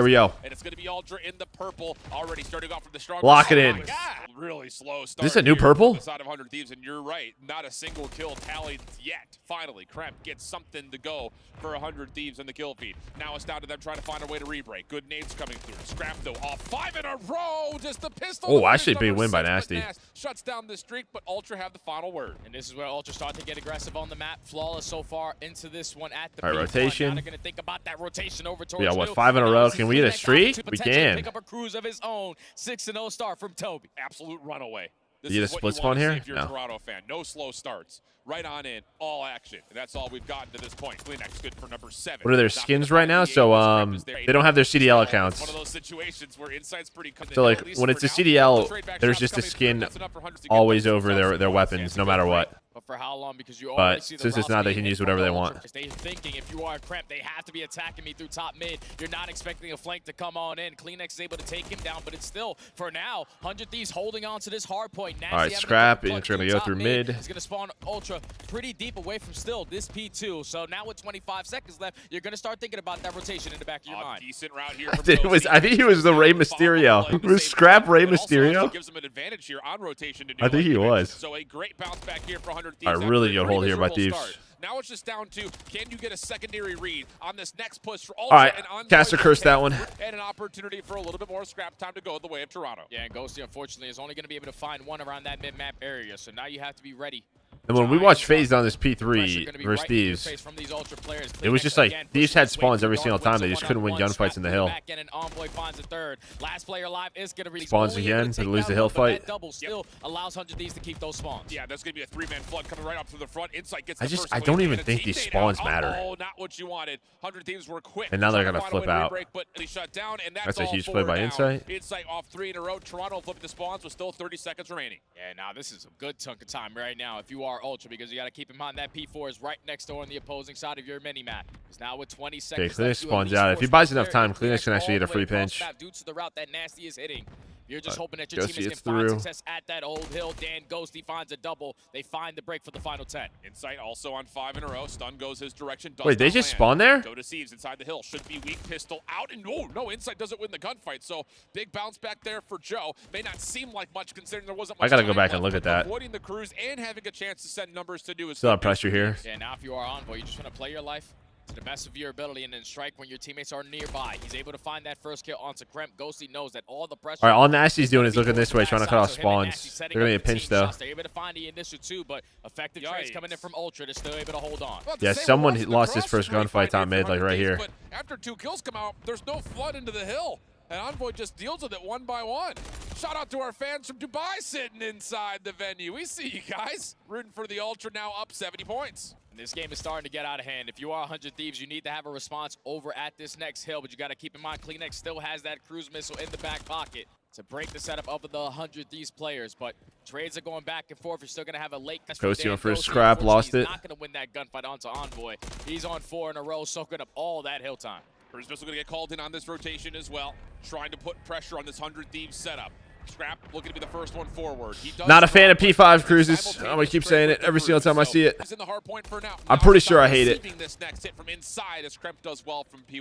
here we go. And it's going to be Ultra in the purple, already starting off from the strong. Lock it in. Really slow start. Is this a new purple? Side of 100 Thieves, and you're right. Not a single kill tallied yet. Finally, Kremp gets something to go for 100 Thieves in the kill feed. Now it's down to them trying to find a way to re-break. Good nades coming through. Scrap though, off 5 in a row. Just the pistol. Oh, actually big win by Nasty. Shuts down the streak, but Ultra have the final word. And this is where Ultra start to get aggressive on the map. Flawless so far into this one at the All right, rotation. Now they're going to think about that rotation over towards Yeah, what, 5 in a row? Can we get a streak? We can. Pick up a cruise of his own. 6-0 start from Toby. Absolute runaway. This You is get a what split you want spawn to see here? if you're a Toronto fan. No slow starts. Right on in, all action. And that's all we've gotten to this point. Kleenex good for number 7. What are their skins right now? So they don't have their CDL accounts. One of those situations where Insight's pretty. So like when it's a CDL, there's just a skin always over their weapons, no matter what. But for how long? Because you But see the since it's not, they can use whatever they want. They're thinking if you are a Kremp, they have to be attacking me through top mid. You're not expecting a flank to come on in. Kleenex is able to take him down, but it's still, for now, 100 Thieves holding on to this hard point. All right, Scrap, it's going to go through mid. He's going to spawn Ultra pretty deep away from still this P2. So now with 25 seconds left, you're going to start thinking about that rotation in the back of your mind. Decent route here. I think he was the Rey Mysterio. Was Scrap Rey Mysterio? Gives him an advantage here on rotation to do I think he was. So a great bounce back here for 100 Thieves. All right, really good hold here by Thieves. Now it's just down to, can you get a secondary read on this next push for Ultra? All right, Caster cursed that one. And an opportunity for a little bit more scrap time to go the way of Toronto. Yeah, and Ghosty, unfortunately, is only going to be able to find one around that mid-map area. So now you have to be ready. And when we watched FaZe on this P3 versus Thieves, it was just like Thieves had spawns every single time. They just couldn't win gunfights in the hill. Spawns again, but lose the hill fight. Still allows 100 Thieves to keep those spawns. Yeah, there's going to be a 3-man flood coming right up through the front. Insight gets I don't even think these spawns matter. Oh, not what you wanted. 100 Thieves were quick. And now they're going to flip out. But he shut down, and that's a huge play by Insight. Insight off 3 in a row. Toronto flipping the spawns with still 30 seconds remaining. Yeah, now this is a good chunk of time right now if you are Ultra, because you got to keep in mind that P4 is right next door on the opposing side of your mini-map. Because now with 20 seconds okay, Kleenex spawns out. If he buys enough time, Kleenex can actually get a free pinch. Due to the route that Nasty is hitting. You're just hoping that your Ghosty teammates can find success at that old hill. Dan Ghosty finds a double. They find the break for the final 10. Insight also on 5 in a row. Stun goes his direction. Wait, they just spawned there? Go to Thieves inside the hill. Should be weak. Pistol out. And no, Insight doesn't win the gunfight. So big bounce back there for Joe. May not seem like much considering there wasn't much. I got to go back and look at that. Avoiding the cruise and having a chance to send numbers to do his still have pressure here. Yeah, now if you are Envoy, you just want to play your life to the best of your ability and then strike when your teammates are nearby. He's able to find that first kill onto Kremp. Ghosty knows that all the pressure. All right, all Nasty's doing is looking this way, trying to cut off spawns. They're going to get pinched, though. They're able to find the initial 2, but effective trades coming in from Ultra. They're still able to hold on. Yeah, someone lost his first gunfight top mid, like right here. But after 2 kills come out, there's no flood into the hill. And Envoy just deals with it one by one. Shout out to our fans from Dubai sitting inside the venue. We see you guys. Rooting for the Ultra, now up 70 points. And this game is starting to get out of hand. If you are 100 Thieves, you need to have a response over at this next hill. But you got to keep in mind, Kleenex still has that cruise missile in the back pocket to break the setup of the 100 Thieves players. But trades are going back and forth. You're still going to have a late. Ghosty went for a scrap, lost it. He's not going to win that gunfight onto Envoy. He's on 4 in a row, soaking up all that hill time. Cruise missile going to get called in on this rotation as well. Trying to put pressure on this 100 Thieves setup. Scrap looking to be the first one forward. Not a fan of P5 cruises. I'm going to keep saying it every single time I see it. I'm pretty sure I hate it.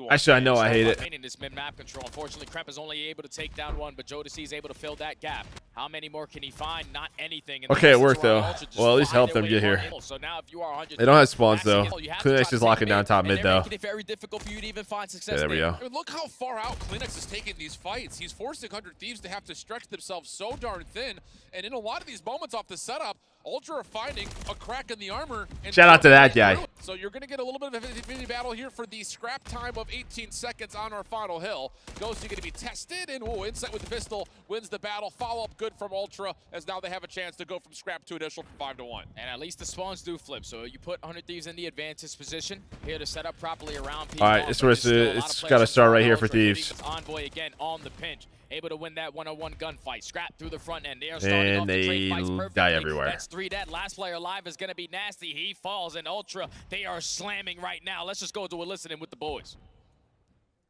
Actually, I know I hate it. In this mid-map control. Unfortunately, Kremp is only able to take down one, but Jodeci is able to fill that gap. How many more can he find? Not anything. Okay, it worked, though. Well, at least help them get here. So now if you are 100, they don't have spawns, though. Kleenex is locking down top mid, though. It very difficult for you to even find success. Yeah, there we go. I mean, look how far out Kleenex is taking these fights. He's forcing 100 Thieves to have to stretch themselves so darn thin, and in a lot of these moments off the setup, Ultra are finding a crack in the armor. And shout out to that guy. So you're going to get a little bit of a mini battle here for the scrap time of 18 seconds on our final hill. Ghosty going to be tested, and Insight with the pistol wins the battle. Follow-up good from Ultra, as now they have a chance to go from scrap to initial from 5-1. And at least the spawns do flip, so you put 100 Thieves in the advantage position here to set up properly around P1. All right, it's got to start right here for Thieves. Envoy again on the pinch. Able to win that one-on-one gunfight. Scrap through the front end. They are starting off the trade fights perfectly. Die everywhere. That's 3 dead. Last player alive is going to be Nasty. He falls, and Ultra, they are slamming right now. Let's just go to a listening with the boys.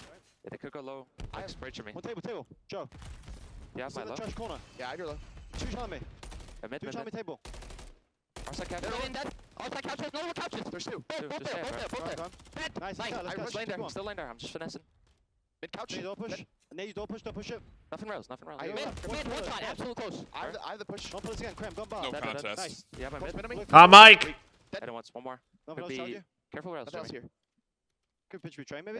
Yeah, they could go low. I have spray to me. One table. Joe. Yeah, my low. Trash corner. Yeah, you're low. 2 behind me. Mid. 2 behind me table. Outside couch. Outside couches. No couches. There's 2. Both there. Nice. I I'm still laying there. I'm just finessing. Mid couch. Nade, don't push. Nade, don't push, don't push it. Nothing rails, nothing rails. Mid, one shot, absolute close. I have the push. Don't push again, cram, don't bar. No Dead. contest. Nice. Yeah, my mid. Mike. I don't want one more. Nothing Could else be shot you. careful rails. Nothing else Jeremy. here. Could pitch betray maybe?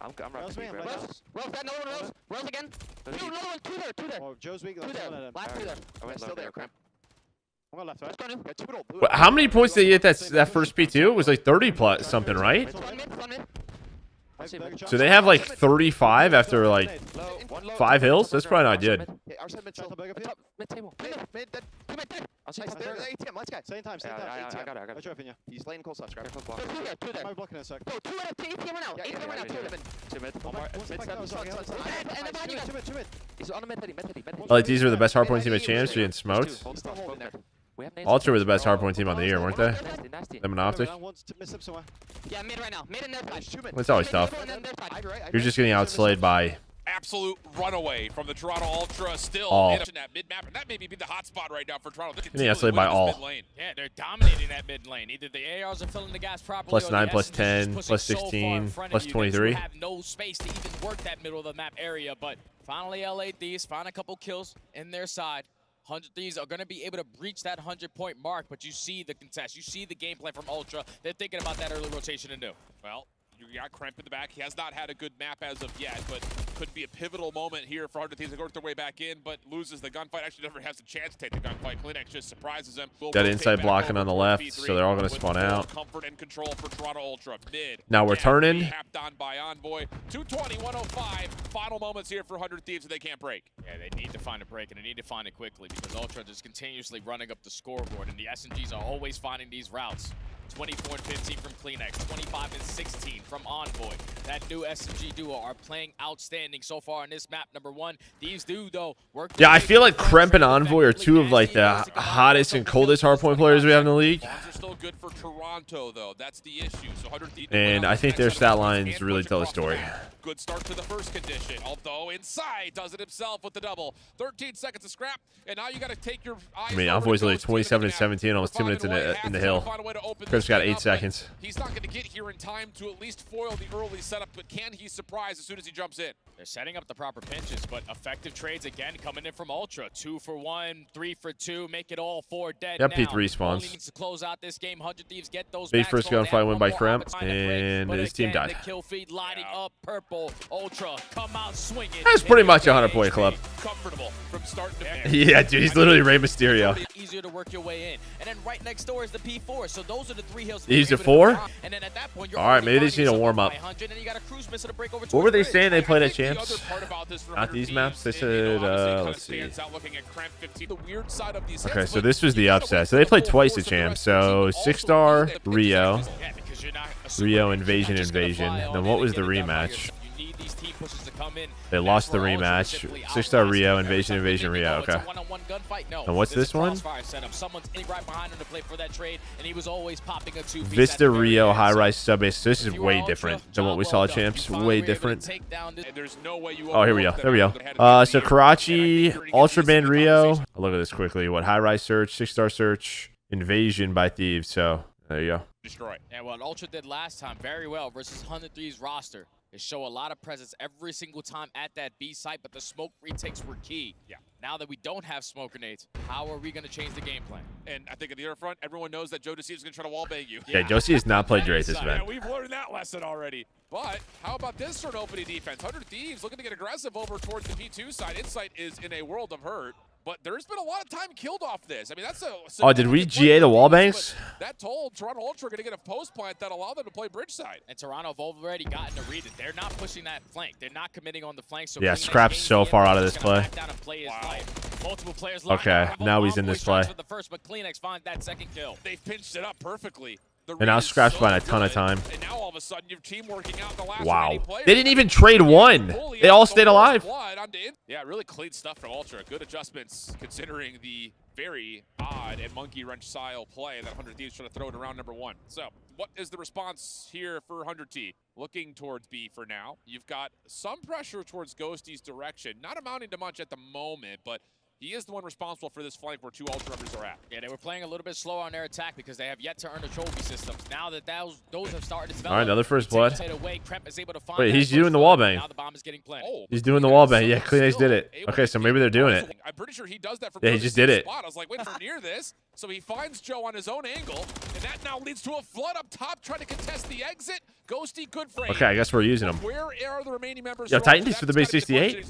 I'm Rails me, wrapping I'm rails. like Rails, dead, another one rails. Rails again. Two, another one, two there. Oh, Joe's weak. Two Let's there. go let him. Last two there. I went Still low there, there, cram. I'm going left, right? Let's go, Got two middle. Blue. What, how many points did he get that first P2? It was like 30 plus something, right? One mid. So they have like 35 after like Low, one low. 5 hills? That's probably not good. Yeah, our side mid Top still. burger Top, mid table. Mid, dead. Two mid dead. I'll see Nice, top there, burger. ATM, let's go. Same time, same Yeah, time. I ATM. got it. Watch out, Finya. He's laying cold shots, grab. Careful block. Two there, two there. Am I blocking in a sec? Bro, two at ATM right now. Yeah, ATM right now, two yeah. mid. Two mid. One more. One's Mid back side, now, sorry, side, sorry. side. And the body guy. Two mid. He's on a mid heady. Oh, like these were the best hardpoint team at champs. Getting smoked. Hold Still holding there. We have nades. Ultra were the best hardpoint team on the year, weren't they? Nasty. Them and Optic. Wants to miss him somewhere. Yeah, mid right now. Mid and their side. Two mid. It's always Mid, tough. middle, and then their side. You're just getting outslayed by Absolute runaway from the Toronto Ultra still all. in that mid map, and that may be the hot spot right now for Toronto. Getting outslayed by all. Yeah, they're dominating that mid lane. Either the ARs are filling the gas properly, Plus or 9, the plus SMGs 10, just plus pushing so far in 16, front plus of you that 23. You have no space to even work that middle of the map area. But finally, LA Thieves find a couple kills in their side. 100 Thieves are going to be able to breach that 100-point mark, but you see the contest. You see the gameplay from Ultra. They're thinking about that early rotation anew. Well, you got Kremp in the back. He has not had a good map as of yet, but could be a pivotal moment here for 100 Thieves to work their way back in, but loses the gunfight. Actually never has a chance to take the gunfight. Klinex just surprises him. Got inside blocking on the left, so they're all going to spawn out. Comfort and control for Toronto Ultra. Mid. Now we're turning. Tapped on by Envoy. 220, 105. Final moments here for 100 Thieves that they can't break. Yeah, they need to find a break, and they need to find it quickly because Ultra just continuously running up the scoreboard, and the SMGs are always finding these routes. 24 and 15 from Klinex, 25 and 16 from Envoy. That new SMG duo are playing outstanding so far on this map. Number 1, Thieves do, though, work. Yeah, I feel like Kremp and Envoy are two of like the hottest and coldest hardpoint players we have in the league. Bombs are still good for Toronto, though. That's the issue. So 100 Thieves. And I think their stat lines really tell the story. Good start to the first condition, although inside does it himself with the double. 13 seconds of scrap, and now you got to take your eyes. I mean, over Envoy's to literally Ghost, 27 and keeping 17, almost 2 minutes in the hill. Chris got 8 seconds. He's not going to get here in time to at least foil the early setup, but can he surprise as soon as he jumps in? They're setting up the proper pinches, but effective trades again coming in from Ultra. 2 for 1, 3 for 2, make it all 4 dead Yep, now. P3 spawns. Only needs to close out this game. 100 Thieves get those Big back first going. They have gunfight win one by more Kremp, opportunity to break, and but his team again, died. The kill feed lighting up purple. Ultra come out swinging. That's pretty much a 100-point club. Comfortable from start to finish. Yeah, dude, he's literally Rey Mysterio. Easier to work your way in. And then right next door is the P4. So those are the 3 hills. He's you're the able to 4? go and then at that point, you're All right, already maybe they just need finding to warm something up. by 100, and you got a cruise missile to break over What were they 23. saying they played at I think champs? the other part about this for Not 100 these Thieves, maps. They it, said, kinda let's see. stands out looking at Kremp 15. The weird side of these Okay, hits, so but this was the you gotta upset. wait So for they the played full twice force at of the champs. rest of the So team. 6-star, Also, the Rio, Yeah, because you're not a super Rio player. Invasion, You're not just gonna Invasion. fly on Then in what and was get the it done by rematch? yourself. You need these team pushes to come in. They That's lost the where Ultra rematch. simply 6-star outclass Rio, them. Invasion, Every Invasion, time they Rio. think, oh, Okay. it's a one-on-one gunfight. No, And what's is this a one? crossfire setup. Someone's right behind him to play for that trade, and he was always popping a 2-piece. Vista, at the very Rio, end. high So rise sub base. So this is if you way are different Ultra, than what we job saw well at done. champs. You finally Way were able to different. take down this- And there's no way you Oh, here we go. overlook There we go. that. Had So to be Karachi, here to get Ultra these Band in the Rio. conversation. I'll look at this quickly. What high rise search, 6-star search, Invasion by Thieves. So there you go. Destroy. And what Ultra did last time very well versus 103's roster is show a lot of presence every single time at that B site, but the smoke retakes were key. Yeah. Now that we don't have smoke grenades, how are we going to change the game plan? And I think at the other front, everyone knows that Joe DeCeve's going to try to wallbang you. Yeah, Josie has not played great this Yeah, event. we've learned that lesson already. But how about this for an opening defense? 100 Thieves looking to get aggressive over towards the P2 side. Insight is in a world of hurt, but there's been a lot of time killed off this. I mean, that's a... Oh, did we GA the wall banks? That told Toronto Ultra going to get a post plant that allowed them to play bridge side. And Toronto have already gotten to read it. They're not pushing that flank. They're not committing on the flank. So Yeah, Klinex Scrap's gains so the far input. out of He's this gonna play. back down and play his Wow. life. Multiple players lined Okay, up. now he's in Envoy this play. shots for the first, but Klinex finds that second kill. They've pinched it up perfectly. The And now read is Scrap's so buying a ton of good. time. And now all of a sudden, your team working out the last Wow. remaining players. They didn't even trade one. They all stayed alive. Yeah, really clean stuff from Ultra. Good adjustments considering the very odd and monkey wrench style play that 100 Thieves trying to throw in round number 1. So, what is the response here for 100 T? Looking towards B for now. You've got some pressure towards Ghosty's direction. Not amounting to much at the moment, but He is the one responsible for this flank where 2 Ultra Runners are at. Yeah, they were playing a little bit slower on their attack because they have yet to earn the trophy systems. Now that those have started to develop. All right, another first blood. Away, Kremp is able to find Wait, he's doing the wall bang. Now the bomb is getting planted. Oh, He's doing the wall bang. Yeah, CleanX did it. Okay, so maybe they're doing it. I'm pretty sure he does that from Yeah, he just did it. spot. I was like, wait for near this. So he finds Joe on his own angle, and that now leads to a flood up top trying to contest the exit. Ghosty, good frame. Okay, I guess we're using them. Where are the remaining members? Yo, Titans for the base 68.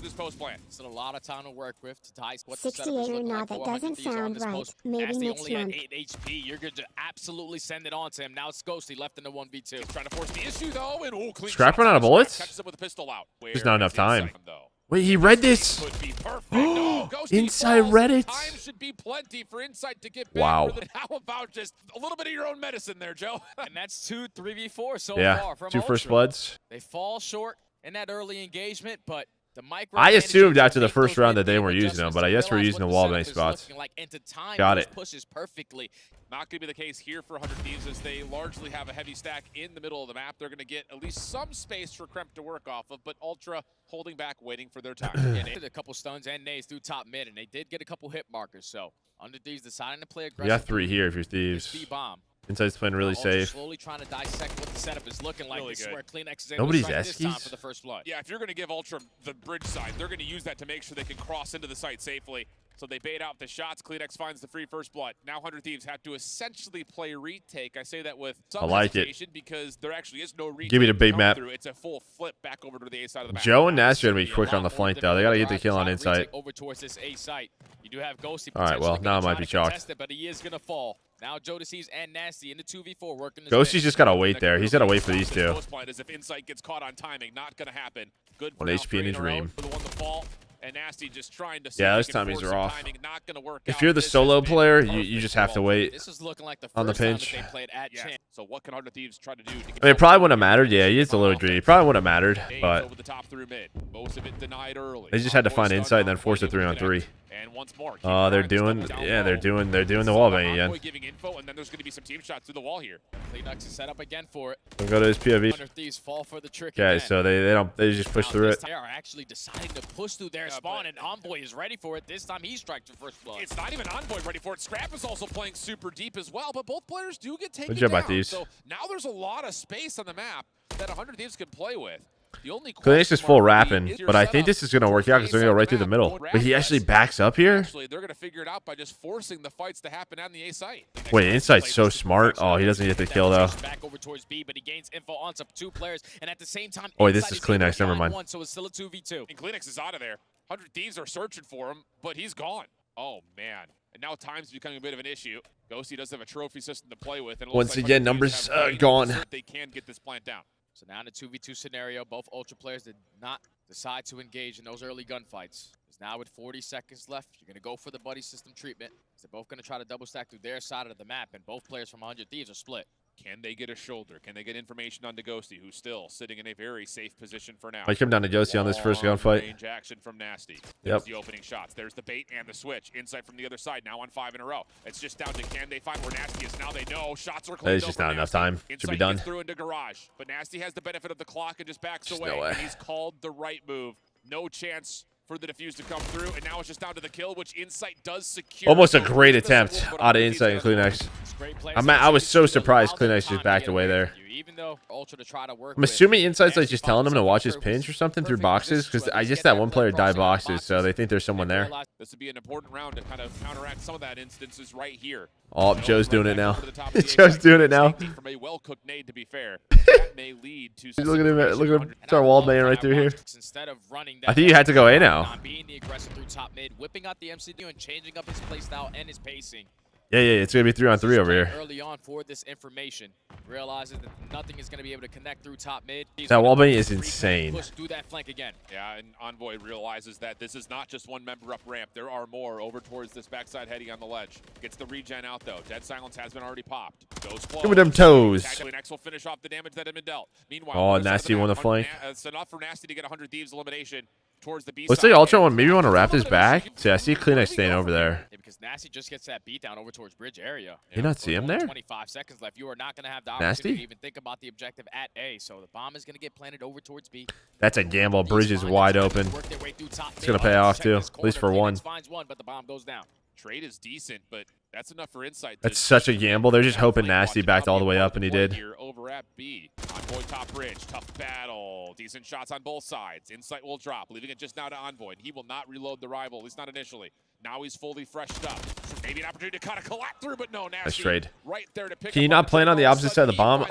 Still a lot of time to work with to dice what 68 or not, that doesn't sound right. Maybe Nasty next only month. at 8 HP. You're going to absolutely send it on to him. Now it's Ghosty left in the 1v2. He's trying to force the issue though, and clean Scrap shots run out of bullets? Catches him with a pistol out. There's not enough time. Though. Wait, he read this. Could be perfect. No, Ghosty Inside falls. Reddit. Time should be plenty for Insight to get back. Wow. How about just a little bit of your own medicine there, Joe? And that's 2 3v4 so Yeah, far from 2 first Ultra. bloods. They fall short in that early engagement, but the micro I assumed after the make first those round that they mid-game weren't using them, adjustments but to I guess we're realize using what the wall setup bang is spots. looking like, and to time Got those it. pushes perfectly. Not going to be the case here for 100 Thieves as they largely have a heavy stack in the middle of the map. They're going to get at least some space for Kremp to work off of, but Ultra holding back, waiting for their time. And they did a couple stuns and nades through top mid, and they did get a couple hit markers. So, Under Thieves deciding to play aggressive. We got 3 here if you're Thieves. B-bomb. Insight's playing really Ultra safe. slowly trying to dissect what the setup is looking like. Really This is good. where CleanX is able Nobody's to strike this time Eskies? for the first blood. Yeah, if you're going to give Ultra the bridge side, they're going to use that to make sure they can cross into the site safely. So they bait out the shots. CleanX finds the free first blood. Now 100 Thieves have to essentially play retake. I say that with some I like it. hesitation because there actually is no retake. Give me the to big come map. through. It's a full flip back over to the A side of the map. Joe and Nasty are going to be Be a quick lot on the more flank, though. They got to get the difficult kill on to Insight. retake over towards this A site. You do have Ghosty. All right, well, potentially now it gonna might try be to chalked. contest it, but he is going to fall. Now Joe Deceives and Nasty in the 2v4 working. Ghosty's just got to wait there. He's got to wait for these two. As if Insight gets caught on timing, not going to happen. Good for 1 now, HP in his 3 a row ream. for the one to fall. And Nasty just trying to see Yeah, if those he can timings force are some off. timing. Not going to work If out. you're the This solo has been player, perfect you just for have to all. wait. This is looking like the On the first time pinch. that they played at Yes. Champ. So what can 100 Thieves try to do? To get I mean, it probably wouldn't have mattered. Yeah, he is a little greedy. It probably wouldn't have mattered, but over the top through mid. Most of it denied early. they just had to Envoy find stun Insight and then Envoy force a able to 3-on-3. connect. And once more. Oh, they're keep doing, trying to double yeah, down they're doing the low. wall So bang again. Envoy giving info, and then there's going to be some team shots through the wall here. CleanX is set up again for it. We'll go to his POV. 100 Thieves fall for the trick Okay, again. so they just push Now through this it. time They are actually deciding to push through their Yeah, spawn, but- and Envoy is ready for it. This time he strikes the first blood. It's not even Envoy ready for it. Scrap is also playing super deep as well, but both players do get taken Good job by down. Thieves. So now there's a lot of space on the map that 100 Thieves can play with. The only CleanX is question full mark rapping, is your but I think setup this is going to work out because they're going to go right through the middle. But he actually backs up here? Actually, they're going to figure it out by just forcing the fights to happen on the A site. Wait, Insight's so smart. Oh, he doesn't get the kill, though. Back over towards B, but he gains info on some 2 players, and at the same time, Oh, wait, this Insight is able to CleanX, never find mind. one, so it's still a 2v2. And CleanX is out of there. 100 Thieves are searching for him, but he's gone. Oh, man. And now time's becoming a bit of an issue. Ghosty does have a trophy system to play with. And it looks Once like again, 100 Thieves numbers, have gone. 80% They can get this plant down. So now in a 2v2 scenario, both Ultra players did not decide to engage in those early gunfights. Because now with 40 seconds left, you're going to go for the buddy system treatment. They're both going to try to double stack through their side of the map, and both players from 100 Thieves are split. Can they get a shoulder? Can they get information on Ghosty, who's still sitting in a very safe position for now? Might come down to Ghosty on this first Long gunfight. range action from Nasty. There's Yep. the opening shots. There's the bait and the switch. Insight from the other side, now on 5 in a row. It's just down to can they find where Nasty is. Now they know. Shots are cleaned. There's just not enough time. Should be Insight done. gets through into garage. But Nasty has the benefit of the clock and just backs Just away. no way. And he's called the right move. No chance for the defuse to come through. And now it's just down to the kill, which Insight does secure. Almost a So great this attempt will put out of 100 Insight and Thieves CleanX. It's great plays. I was so It's surprised allowed them CleanX just time to backed get away from there. you, even though Ultra to try to work I'm with. assuming Insight's like Nasty just telling him to follows watch up his with pinch or something through perfect boxes position because to I at guess least that get one that player play died crossing boxes, so they think there's someone there. This would be an important round to kind of counteract some of that instances right here. Oh, Joe's doing it now. Over the top of the Joe's A-site. doing it now. Safety from a well-cooked nade, to be fair. That may lead to some Look at him! Look at him! situation. Start wall banging right through here. Instead of running I think you had to go A now. Not being the aggressor through top mid, whipping out the MCD and changing up his playstyle and his pacing. Yeah, it's gonna be 3-on-3 over here. Early on for this information, realizes that nothing is going to be able to connect through top mid. He's That gonna wall bang is free insane. Push through that flank again. Yeah, and Envoy realizes that this is not just one member up ramp. There are more over towards this backside heading on the ledge. Gets the regen out, though. Dead Silence has been already popped. Goes close. Give me them toes. Actually, next will finish off the damage that had been dealt. Meanwhile, Oh, other side of Nasty the won map, the flank. It's enough for Nasty to get 100 Thieves elimination towards the B Let's side. say Ultra one. Maybe want to wrap this back. See, I see CleanX staying over there. Yeah, because Nasty just gets that beat down over towards bridge area. You not see him there? 25 seconds left. You are not going to have the Nasty? opportunity to even think about the objective at A. So the bomb is going to get planted over towards B. That's a gamble. These Bridge is find wide the time to open. work their way through It's gonna pay off too, at least for one. Finds one, but the bomb goes down. Trade is decent, but that's enough for Insight. That's such a gamble. They're just hoping Nasty backed all the way up, and he did. Here over at B. Envoy top bridge, tough battle. Decent shots on both sides. Insight will drop, leaving it just now to Envoy. He will not reload the rival, at least not initially. Now he's fully freshed up. Maybe an opportunity to kind of collapse through, but no, Nasty. Nice trade. Right there to pick. Can you not plan on the opposite side of the bomb?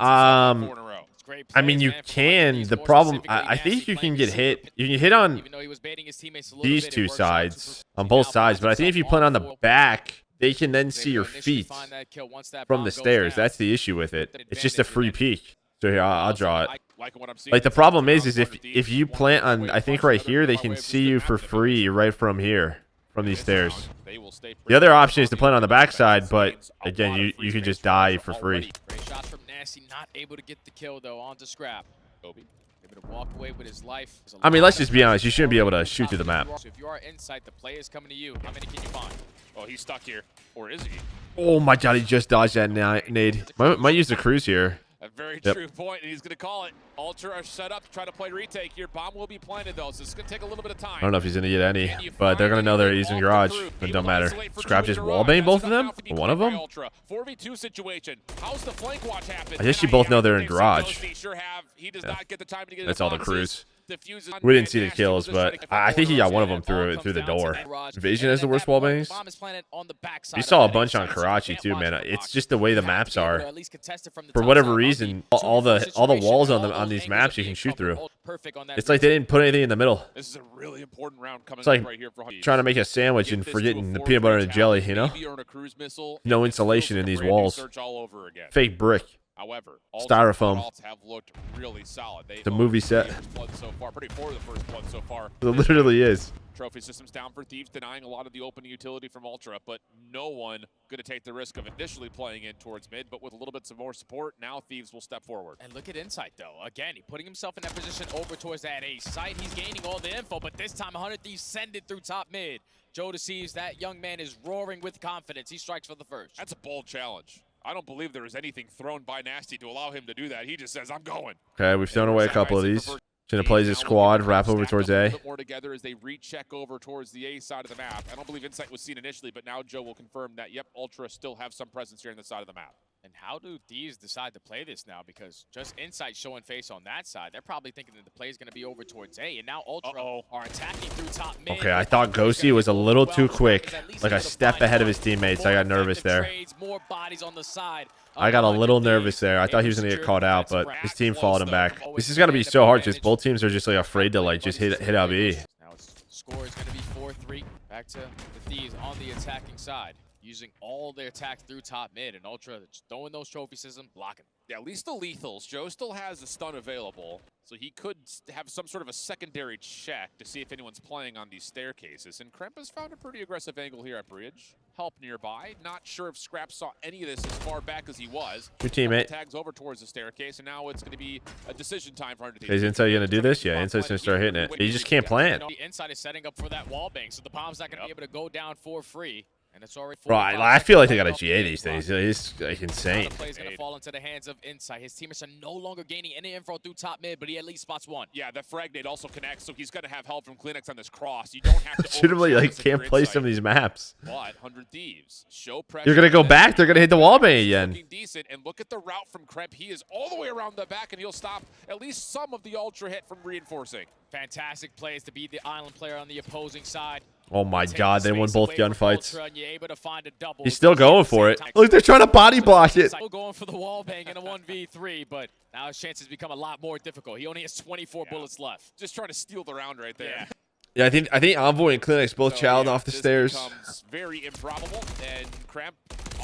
I mean, you can. The problem, I think you can get hit. You can hit on these two sides, on both sides. But I think if you plan on the back, they can then see your feet from the stairs. That's the issue with it. It's just a free peek. So here, I'll draw it. Like the problem is if you plant on, I think right here, they can see you for free right from here, from these stairs. The other option is to plant on the backside, but again, you can just die for free. Great shots from Nasty, not able to get the kill though. On to Scrap. Able to walk away with his life. I mean, let's just be honest. You shouldn't be able to shoot through the map. So if you are Insight, the play is coming to you. How many can you find? Oh, he's stuck here, or is he? Oh my god, he just dodged that nade. Might use the cruise here. A very true point, and he's going to call it. Ultra are set up to try to play retake here. Bomb will be planted, though, so it's going to take a little bit of time. I don't know if he's going to get any, but they're going to know they're using garage. It don't matter. Scrap just wallbang both of them? One of them? 4v2 situation. How's the flank watch happen? I guess you both know they're in garage. That's all the crews. We didn't see the kills, but I think he got one of them through the door. Invasion has the worst wallbangs. You saw a bunch on Karachi too, man. It's just the way the maps are. For whatever reason, all the walls on these maps you can shoot through. It's like they didn't put anything in the middle. This is a really important round coming it's like right here for trying to make a sandwich and forgetting the peanut butter and jelly, you know? No insulation in these walls. Fake brick. However, styrofoam. Have looked really solid. The movie set. So far, pretty poor the first blood so far. It literally is. Trophy systems down for Thieves, denying a lot of the opening utility from Ultra, but no one going to take the risk of initially playing in towards mid, but with a little bit of more support, now Thieves will step forward. And look at Insight, though. Again, he putting himself in that position over towards that A site. He's gaining all the info, but this time 100 Thieves send it through top mid. Joe deceives. That young man is roaring with confidence. He strikes for the first. That's a bold challenge. I don't believe there was anything thrown by Nasty to allow him to do that. He just says, I'm going. Okay, we've thrown away a couple of these. Gonna play his squad, wrap over towards A. A bit more together as they recheck over towards the A side of the map. I don't believe Insight was seen initially, but now Joe will confirm that, yep, Ultra still have some presence here on the side of the map. And how do Thieves decide to play this now? Because just Insight showing face on that side, they're probably thinking that the play is going to be over towards A, and now Ultra are attacking through top mid. Okay, I thought Ghosty was a little too quick, like a step ahead of his teammates. I got nervous there. I got a little nervous there. I thought he was going to get caught out, but his team followed him back. This is going to be so hard because both teams are just like afraid to like just hit out B. Now its score is going to be 4-3. Back to the Thieves on the attacking side, using all their attack through top mid, and Ultra just throwing those trophy systems, blocking. Yeah, at least the lethals. Joe still has a stun available, so he could have some sort of a secondary check to see if anyone's playing on these staircases. And Kremp has found a pretty aggressive angle here at bridge. Help nearby. Not sure if Scrap saw any of this as far back as he was. Good teammate. Tags over towards the staircase, and now it's going to be a decision time for 100 Thieves. Is Insight going to do this? Yeah, Insight's going to start hitting it. He just can't plan. The Inside is setting up for that wall bang, so the bomb's not going to be able to go down for free. And it's already bro, I feel like they got a GA these days. It's like insane. The play's gonna fall into the hands of Insight. His teammates are no longer gaining any info through top mid, but he at least spots one. Yeah, the frag nade also connects, so he's gonna have help from Kleenex on this cross. You don't have to legitimately like can't play some of these maps. But 100 Thieves show pressure. You're gonna go back. They're gonna hit the wallbang again. Decent, and look at the route from Kremp. He is all the way around the back, and he'll stop at least some of the Ultra hit from reinforcing. Fantastic plays to be the island player on the opposing side. Oh my god, they won both gunfights. He's He's still going for it. Look, they're trying to body block it. Still going for the wall bang in a 1v3, but now his chances become a lot more difficult. He only has 24 bullets left. Just trying to steal the round right there. Yeah, I think Envoy and Kleenex both challenged off the stairs. Very improbable, and Cramp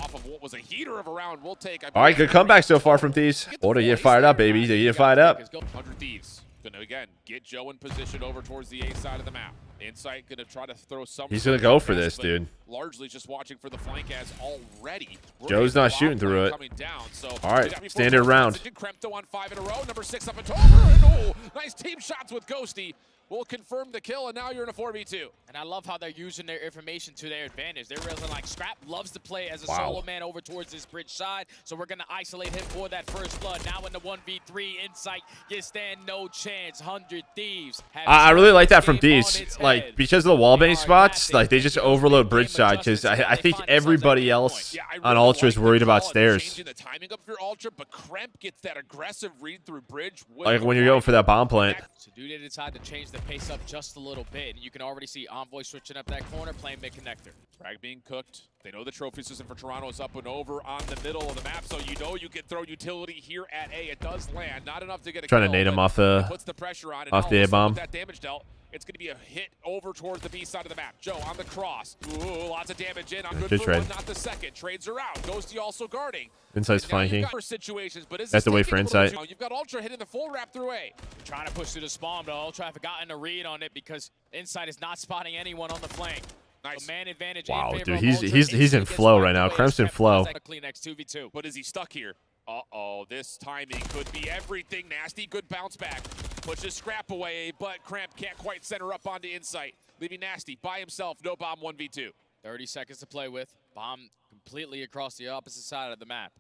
off of what was a heater of a round will take. All right, good comeback so far from Thieves. Oh, they get fired up, baby. They get fired up. 100 Thieves gonna again get Joe in position over towards the A side of the map. Insight gonna try to throw some. He's gonna go for this, dude. Largely just watching for the flank as already. Joe's not shooting through it. Down, so all right, standard round. Kremto on 5 in a row. Number 6 up and over. And nice team shots with Ghosty. will confirm the kill, and now you're in a 4v2. And I love how they're using their information to their advantage. They're realizing like Scrap loves to play as a Wow. solo man over towards this bridge side, so we're gonna isolate him for that first blood. Now in the 1v3 Insight, you stand no chance. 100 Thieves. I really like that from Game on Thieves, its like head. because of the wall They bang are spots, adapting. like they just They overload game bridge side because adjustments I until they think find themselves at everybody that else point. Yeah, I on really Ultra is like worried the about call and stairs. changing the timing of your Ultra, but Kremp gets that aggressive read through bridge. Like when you're going for that bomb plant. So do they decide to change the pace up just a little bit, and you can already see Envoy switching up that corner, playing mid connector. Frag being cooked. They know the trophy system for Toronto is up and over on the middle of the map, so you know you can throw utility here at A. It does land, not enough to get a Trying to kill, nade him but off it puts the pressure on. And off now the all of a sudden A-bomb. with that damage dealt, it's going to be a hit over towards the B side of the map. Joe on the cross. Ooh, lots of damage in. I'm good Good for trade. one, not the second. Trades are out. Ghosty also guarding. Insight's And now you've flanking. got situations, but is Have to this wait taking for a little Insight. too long? You've got Ultra hitting the full wrap through A. Trying to push through the spawn, but Ultra have gotten a read on it because Insight is not spotting anyone on the flank. Nice. A man advantage Wow, in favor dude, of he's- Ultra. he's in Instantly gets flow wiped right now. away. Kremp's in Kremp flow. has that clean next 2v2. But is he stuck here? Uh-oh, this timing could be everything. Nasty, good bounce back. Pushes Scrap away, but Kremp can't quite center up onto Insight. Leaving Nasty by himself, no bomb 1v2. 30 seconds to play with. Bomb completely across the opposite side of the map.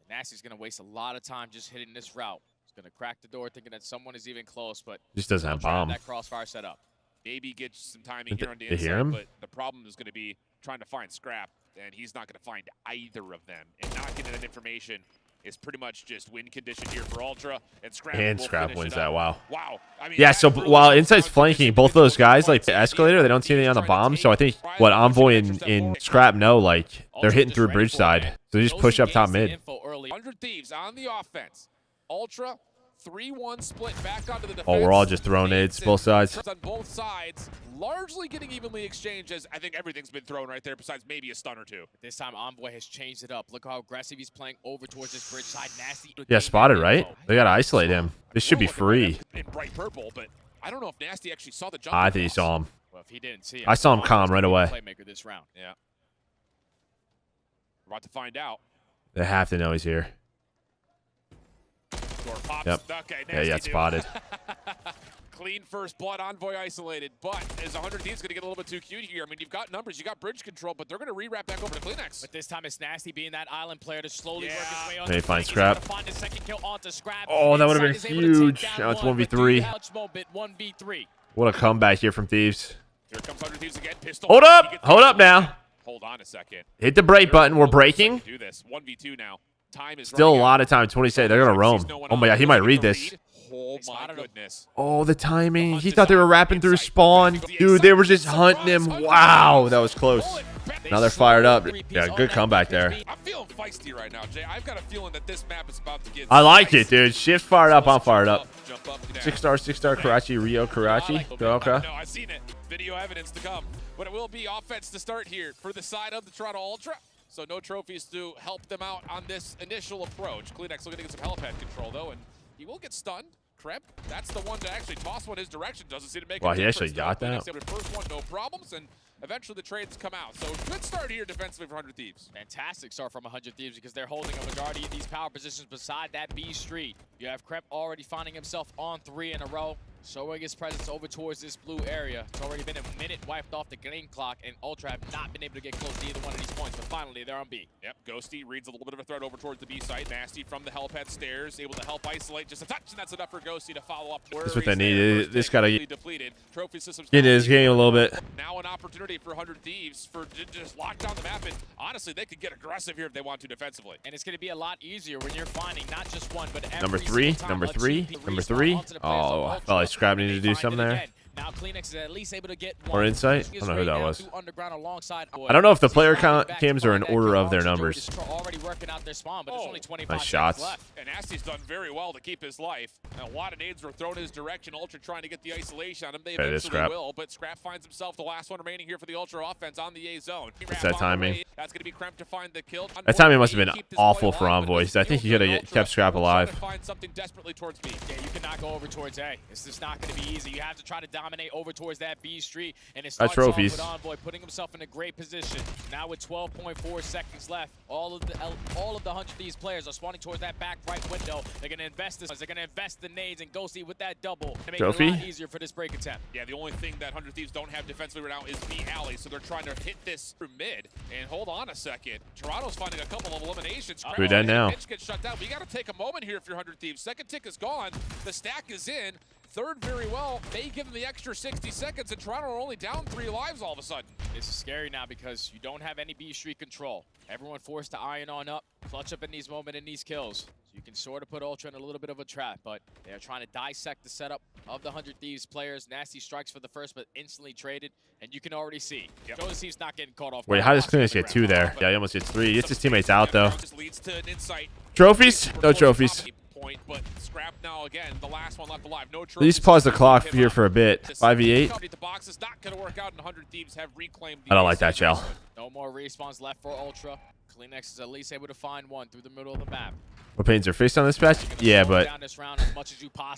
Nasty's going to waste a lot of time just hitting this route. He's going to crack the door thinking that someone is even close, but Just doesn't have Ultra have bomb. that crossfire set up. Maybe gets some timing Did here on the they hear inside, him? but the problem is going to be trying to find Scrap, and he's not going to find either of them. And not getting that information is pretty much just win condition here for Ultra, and Scrap And will Scrap finish wins it that. up. Wow. Wow. I mean, Yeah, that so really while comes Insight's down to flanking, just both those guys, like points. the escalator, they don't see anything on the Trying to bomb. take So I think what Envoy and Scrap know, like they're hitting through bridge side. So they just push up top mid. 100 Thieves on the offense. Ultra 3-1 split back onto the defense. Oh, we're all just throwing nades, both sides. On both sides, largely getting evenly exchanged as I think everything's been thrown right there besides maybe a stun or two. This time Envoy has changed it up. Look how aggressive he's playing over towards this bridge side. Nasty. Yeah, spotted, right? They got to isolate him. This should be free. In bright purple, but I don't know if Nasty actually saw the jump. I think he across. saw him. Well, if he didn't see him, I saw him calm right away. Playmaker this round. Yeah. We're about to find out. They have to know he's here. Door pops. Yep. Okay, Yeah, he got Nasty spotted. Clean first blood, Envoy isolated, but is 100 Thieves going to get a little bit too cute here? I mean, you've got numbers, you got bridge control, but they're going to re-wrap back over to Kleenex. But this time it's Nasty being that island player to slowly work his way on. They the find flank. He's Scrap. gonna find the second kill onto Scrap. Oh, that would've been Insight is able to take huge. down Now it's one, but 1v3. Touch moment, 1v3. What a comeback here from Thieves. Here comes 100 Thieves again, pistol. Hold He up. gets Hold the up now. Hold on a second. Hit the break button. We're breaking. Do this. 1v2 now. Time is Still a running lot out. of time. 27. They're going to roam. Oh my God, he might read this. Oh my spotted him. goodness. Oh, the timing. He thought they were wrapping through spawn. Dude, they were just hunting him. Wow, that was close. Now they're fired up. Yeah, good comeback there. I'm feeling feisty right now, Jay. I've got a feeling that this map is about to get I like it, spicy. dude. Shift fired up. I'm fired up. Jump up, down. 6-star Karachi, Rio Karachi. Go, okay. No, I've seen it. Video evidence to come. But it will be offense to start here for the side of the Toronto Ultra. So no trophies to help them out on this initial approach. Kleenex looking to get some helipad control, though, and he will get stunned. Kremp, that's the one to actually toss one his direction. Doesn't seem to make Wow, a he difference. actually got though. that? Kleenex able to first one, no problems, and eventually the trades come out. So good start here defensively for 100 Thieves. Fantastic start from 100 Thieves because they're holding a majority of these power positions beside that B street. You have Kremp already finding himself on 3 in a row, showing his presence over towards this blue area. It's already been a minute wiped off the game clock, and Ultra have not been able to get close to either one of these points, but finally they're on B. Yep, Ghosty reads a little bit of a threat over towards the B site. Nasty from the helipad stairs, able to help isolate just a touch, and that's enough for Ghosty to follow up. That's what they need. This gotta get depleted. Trophy systems into his game a little bit. Now an opportunity for 100 Thieves to just lock down the map, and honestly, they could get aggressive here if they want to defensively. And it's going to be a lot easier when you're finding not just one, but every Number single three, time number a three, TP number respawn three. onto the players Oh, of I Ultra, felt like Scrap needed to do they find something it there. again. Now Kleenex is at least able to get Or one. Insight? He I don't know who right that now was. to underground alongside I don't know if the player He's back cams to are in find that order kill. of their Ultra numbers. is already working out their spawn, but there's only 25 Nice seconds shots. left. And Nasty's done very well to keep his life. And a lot of nades were thrown his direction. Ultra trying to get the isolation on him. They That is eventually Scrap. will, but Scrap finds himself the last one remaining here for the Ultra offense on the A zone. It's that timing. That's going to be Kremp to find the kill. That timing must have been Keep this play awful for alive, but Envoys. I think he could have Ultra kept Scrap will try alive. to find something desperately towards B. Yeah, you cannot go over towards A. It's just not going to be easy. You have to try to down dominate over towards that B street, and it Got starts off trophies. with Envoy putting himself in a great position. Now with 12.4 seconds left, all of the 100 Thieves players are spawning towards that back right window. They're gonna invest this. They're gonna invest the nades and Ghosty with that double to make Trophy? it a lot easier for this break attempt. Yeah, the only thing that 100 Thieves don't have defensively right now is B alley, so they're trying to hit this through mid. And hold on a second, Toronto's finding a couple of eliminations. Who dead now? Pitch gets shut down. We got to take a moment here if you're 100 Thieves. Second tick is gone. The stack is in. Third very well. They give them the extra 60 seconds, and Toronto are only down 3 lives all of a sudden. This is scary now because you don't have any B street control. Everyone forced to iron on up, clutch up in these moments in these kills. So you can sort of put Ultra in a little bit of a trap, but they're trying to dissect the setup of the 100 Thieves players. Nasty strikes for the first, but instantly traded, and you can already see. Joseph's not getting caught off. Wait, how does Cleanest get 2 there? Yeah, he almost gets 3. He gets his teammates out, though. Just leads to an insight. Trophies? No trophies. Point, but Scrap now again, the last one left alive. No trophies. At least pause the clock here for a bit. 5v8. The box is not going to work out, and 100 Thieves have reclaimed. I don't like that, Shell. No more respawns left for Ultra. Kleenex is at least able to find one through the middle of the map. Propanes are faced on this patch? Yeah, but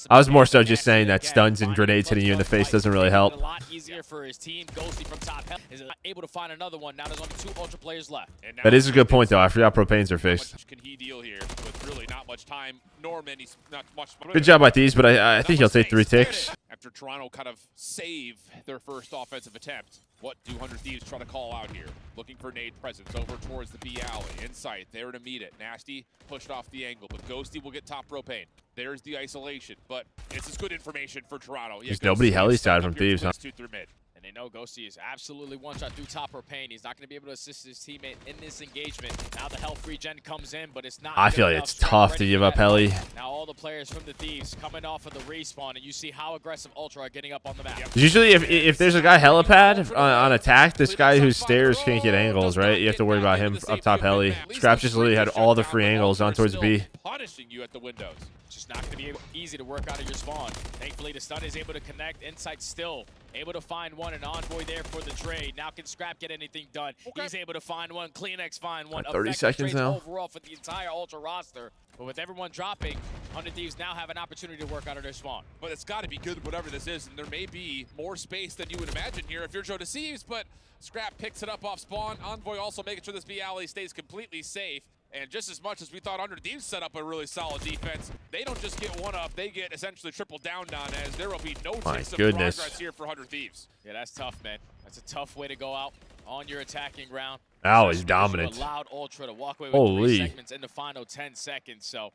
I was more so just saying that stuns and grenades hitting you in the face doesn't really help. A lot easier for his team. Ghosty from top help is able to find another one. Now there's only 2 Ultra players left. That is a good point, though. I forgot Propanes are faced. How much can he deal here with really not much time, nor many, not much. Good job by Thieves, but I think he'll take 3 ticks. After Toronto kind of save their first offensive attempt, what do 100 Thieves try to call out here? Looking for nade presence over towards the B alley. Insight there to meet it. Nasty pushed off the angle, but Ghosty will get top Propane. There's the isolation, but it's just good information for Toronto. Yeah, There's nobody heli side from Thieves, huh? 2 through mid. And they know Ghosty is absolutely one-shot through top Propane. He's not going to be able to assist his teammate in this engagement. Now the health regen comes in, but it's not. I feel like it's tough to give up heli. Now all the players from the Thieves coming off of the respawn, and you see how aggressive Ultra are getting up on the map. Usually, if there's a guy helipad on attack, this guy whose stairs can't get angles, right? You have to worry about him up top heli. Scrap just literally had all the free angles on towards B. Punishing you at the windows. It's just not going to be easy to work out of your spawn. Thankfully, the stun is able to connect. Insight still able to find one. An Envoy there for the trade. Now can Scrap get anything done? Okay. He's able to find one. Kleenex find one. 30 seconds now. Overall for the entire Ultra roster. But with everyone dropping, 100 Thieves now have an opportunity to work out of their spawn. But it's got to be good, whatever this is, and there may be more space than you would imagine here if you're Joe Deceives, but Scrap picks it up off spawn. Envoy also making sure this B alley stays completely safe. And just as much as we thought 100 Thieves set up a really solid defense, they don't just get one up, they get essentially triple down on, as there will be no chance of progress here for 100 Thieves. Yeah, that's tough, man. That's a tough way to go out on your attacking round. Ow, he's dominant. Allowed Ultra to walk away with 3 segments in the final 10 seconds, so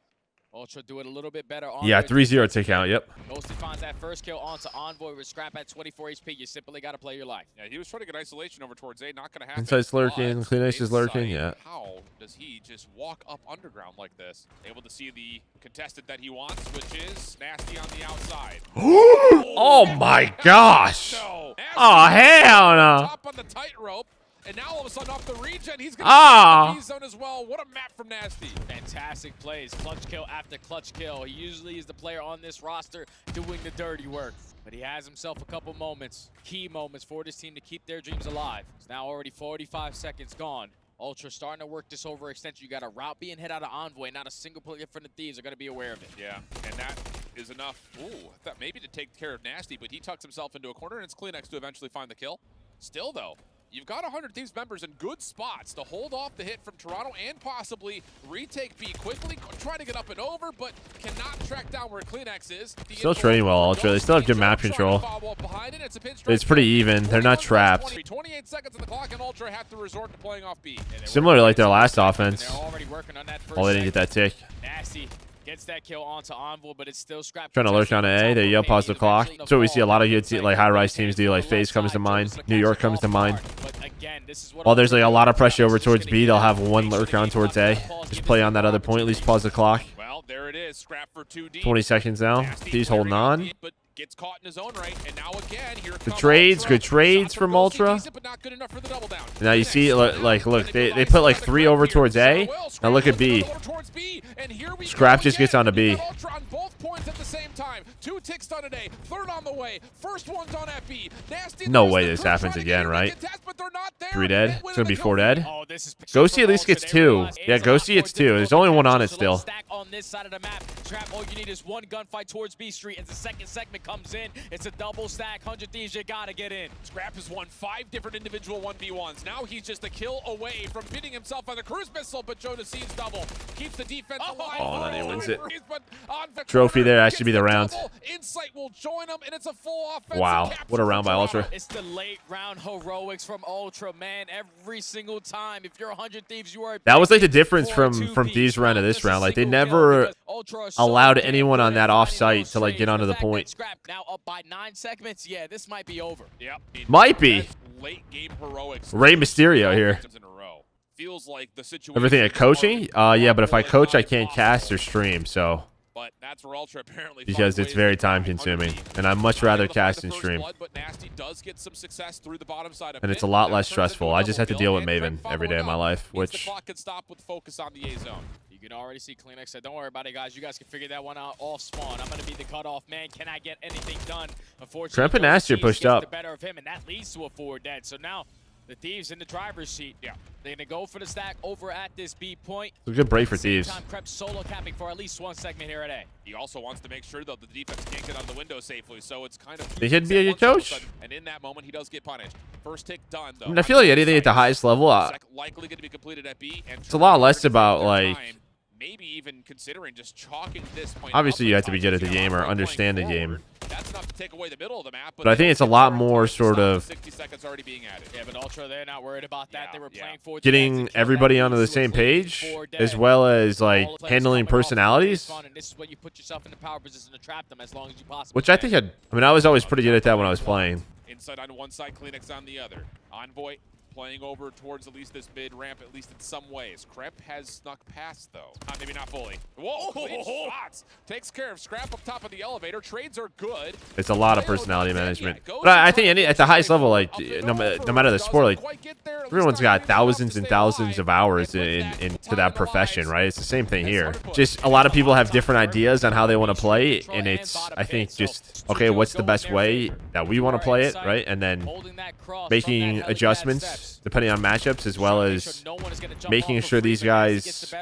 Ultra do it a little bit better. Yeah, 3-0 tick out, yep. Ghosty finds that first kill onto Envoy with Scrap at 24 HP. You simply got to play your life. Yeah, he was trying to get isolation over towards A. Not going to happen. Insight's lurking. Kleenex is lurking, yeah. How does he just walk up underground like this? Able to see the contestant that he wants, which is Nasty on the outside. Oh my gosh. No. Oh, hell no. Top on the tightrope. And now all of a sudden off the regen, he's going to the zone as well. What a map from Nasty. Fantastic plays. Clutch kill after clutch kill. He usually is the player on this roster doing the dirty work. But he has himself a couple moments, key moments for this team to keep their dreams alive. It's now already 45 seconds gone. Ultra starting to work this overextension. You got a route being hit out of Envoy. Not a single player from the Thieves are going to be aware of it. Yeah, and that is enough. Ooh, I thought maybe to take care of Nasty, but he tucks himself into a corner, and it's Kleenex to eventually find the kill. Still, though, you've got 100 Thieves members in good spots to hold off the hit from Toronto and possibly retake B quickly, try to get up and over, but cannot track down where Kleenex is. Still trading well, Ultra. They still have good map control. It's pretty even. They're not trapped. 28 seconds on the clock, and Ultra have to resort to playing off B. Similar to like their last offense. They're already working on that first Oh, they didn't get that tick. Nasty gets that kill onto Envoy, but it's still Scrap. Trying to lurk on A. There you go. Pause the clock. That's what we see a lot of good like high-rise teams do. Like FaZe comes to mind. New York comes to mind. While there's like a lot of pressure over towards B, they'll have one lurk on towards A. Just play on that other point. At least pause the clock. Well, there it is. Scrap for 2D. 20 seconds now. Thieves holding on. But gets caught in his own right, and now again here good trades, good trades from Ultra. Now you see, like, look, they put like 3 over towards A. Now look at B. Scrap just gets onto B. On both points at the same time. 2 ticks done today. Third on the way. First one's on at B. Nasty. No way this happens again, right? But they're not there. 3 dead. It's gonna be 4 dead. Oh, this is Ghosty at least gets 2. Yeah, Ghosty gets 2. There's only one on it still. Stack on this side of the map. Trap, all you need is one gunfight towards B Street. As the second segment comes in, it's a double stack. 100 Thieves, you gotta get in. Scrap has won 5 different individual 1v1s. Now he's just a kill away from pinning himself on the cruise missile, but Joe Decene's double keeps the defense alive. Oh, then he wins it. But on the Trophy corner, there. That gets should be the round. double. Insight will join him, and it's a full offensive Wow, capture what a round for by Toronto. Ultra. It's the late round heroics from Ultra, man. Every single time, if you're 100 Thieves, you are. That was like the difference for a from 2v. Thieves round to this Not just a round. Like they single kill, never because Ultra are so allowed damn anyone good on at that finding off-site those to like get trades. onto the fact that point. Scrap now up by 9 segments. Yeah, this might be over. Yep. Might be. That's late game heroics. Rey Mysterio here. In a row. Feels like the situation. Everything at coaching? Yeah, but if I coach, I can't cast or stream, so But that's where Ultra apparently because it's very time consuming, and I'd much rather cast and stream. But Nasty does get some success through the bottom side of And it. it's a lot That less turns stressful. into I a just have to double deal bill, with and Maven Trent every day of my following up. life, Means the which clock can stop with focus on the A zone. You can already see Kleenex said, don't worry about it, guys. You guys can figure that one out off spawn. I'm going to be the cutoff man. Can I get anything done? Unfortunately, Trent and Nasty are Thieves pushed gets up. the better of him, and that leads to a 4 dead. So now the Thieves in the driver's seat. Yeah. They're going to go for the stack over at this B point. it's a good break for Same Thieves. time, Krebs solo capping for at least one segment here at A. He also wants to make sure, though, the defense can't get out of the window safely, so it's kind of... Think he'd be a good coach? And in that moment, he does get punished. First tick done, though. I mean, I feel like anything at the highest level, Likely going to be completed at B. And it's a lot less about like. maybe even considering just chalking this point. Obviously, you have to be good at the game or understand the game. That's enough to take away the middle of the map. But I think it's a lot more sort of 60 seconds already being added. Yeah, but Ultra, they're not worried about that. They were playing for getting everybody onto the same page, as well as like handling personalities, And this is when you put yourself in the power position to trap them as long as you possibly which I can. think I was always pretty good at that when I was playing. Inside on one side, Kleenex on the other. Envoy playing over towards at least this mid ramp, at least in some ways. Krep has snuck past, though. Maybe not fully. Whoa, clean shots. Takes care of Scrap up top of the elevator. Trades are good. It's a lot of personality management. But I think at the highest level, like no matter the sport, like everyone's got thousands and thousands of hours into that profession, right? It's the same thing here. Just a lot of people have different ideas on how they want to play, and it's I think just okay, what's the best way that we want to play it, right? And then making adjustments depending on matchups, as well as making sure these guys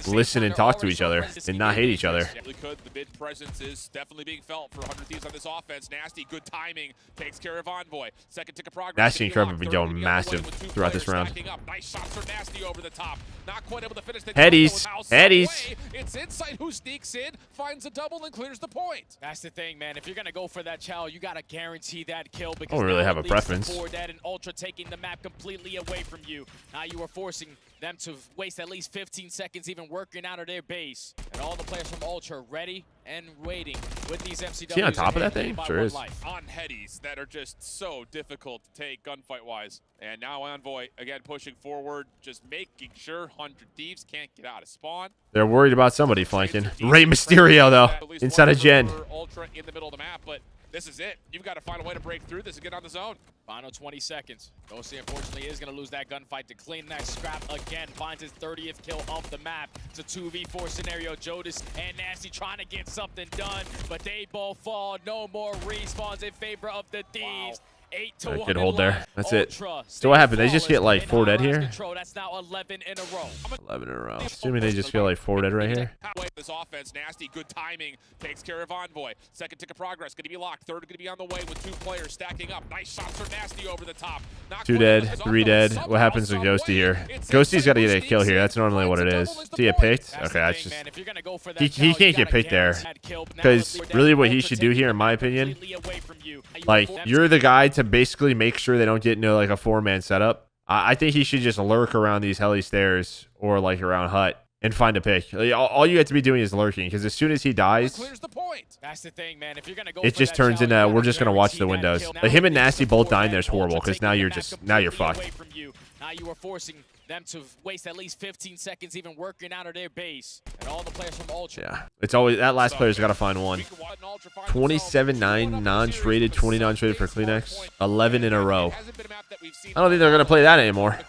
listen and talk to each other and not hate each other. The mid presence is definitely being felt for 100 Thieves on this offense. Nasty, good timing, takes care of Envoy. Second tick of progress. Nasty and Krep have been going massive throughout this round. Nice shots for Nasty over the top. Not quite able to finish the Headies, headies. It's Insight who sneaks in, finds a double, and clears the point. That's the thing, man. If you're gonna go for that chow, you gotta guarantee that kill because I don't really now have a it leads to preference. 4 dead and Ultra taking the map completely away from you. Now you are forcing them to waste at least 15 seconds even working out of their base. And all the players from Ultra ready and waiting with these MCWs. Is he on top of that thing? Sure is. On headies that are just so difficult to take gunfight-wise. And now Envoy, again, pushing forward, just making sure 100 Thieves can't get out of spawn. They're worried about somebody flanking. Rey Mysterio, though, inside of Gen. Ultra in the middle of the map, but this is it. You've got to find a way to break through this and get on the zone. Final 20 seconds. Ghosty, unfortunately, is going to lose that gunfight to Kleenex. Scrap again finds his 30th kill off the map. It's a 2v4 scenario. Jodis and Nasty trying to get something done, but they both fall. No more respawns in favor of the Thieves. 8 to 1. Good hold there. That's it. Ultra So what happened? They just get like 4 dead here? control. That's now 11 in a row. 11 in a row. Assuming they just get like 4 dead right here. This offense, Nasty, good timing, takes care of Envoy. Second tick of progress, going to be locked. Third going to be on the way with 2 players stacking up. Nice shots for Nasty over the top. Not 2 quite dead, enough. 3 dead. What happens to Ghosty here? Ghosty's got to get a kill here. That's normally what it is. Does he get picked? Okay, that's just... He can't get picked there. Because really what he should do here, in my opinion, like, you're the guy to basically make sure they don't get into like a 4-man setup. I think he should just lurk around these heli stairs or like around hut and find a pick. Like, all you have to be doing is lurking, because as soon as he dies, That's the thing, man. If you're gonna go it just turns into we're just gonna watch the windows. Like him and Nasty both dying there is horrible, because now you're fucked. Now you are forcing them to waste at least 15 seconds even working out of their base. And all the players from Ultra. Yeah, it's always that last player's got to find one. 27-9 non-traded, 20 non-traded for Kleenex, 11 in a row. I don't think they're gonna play that anymore.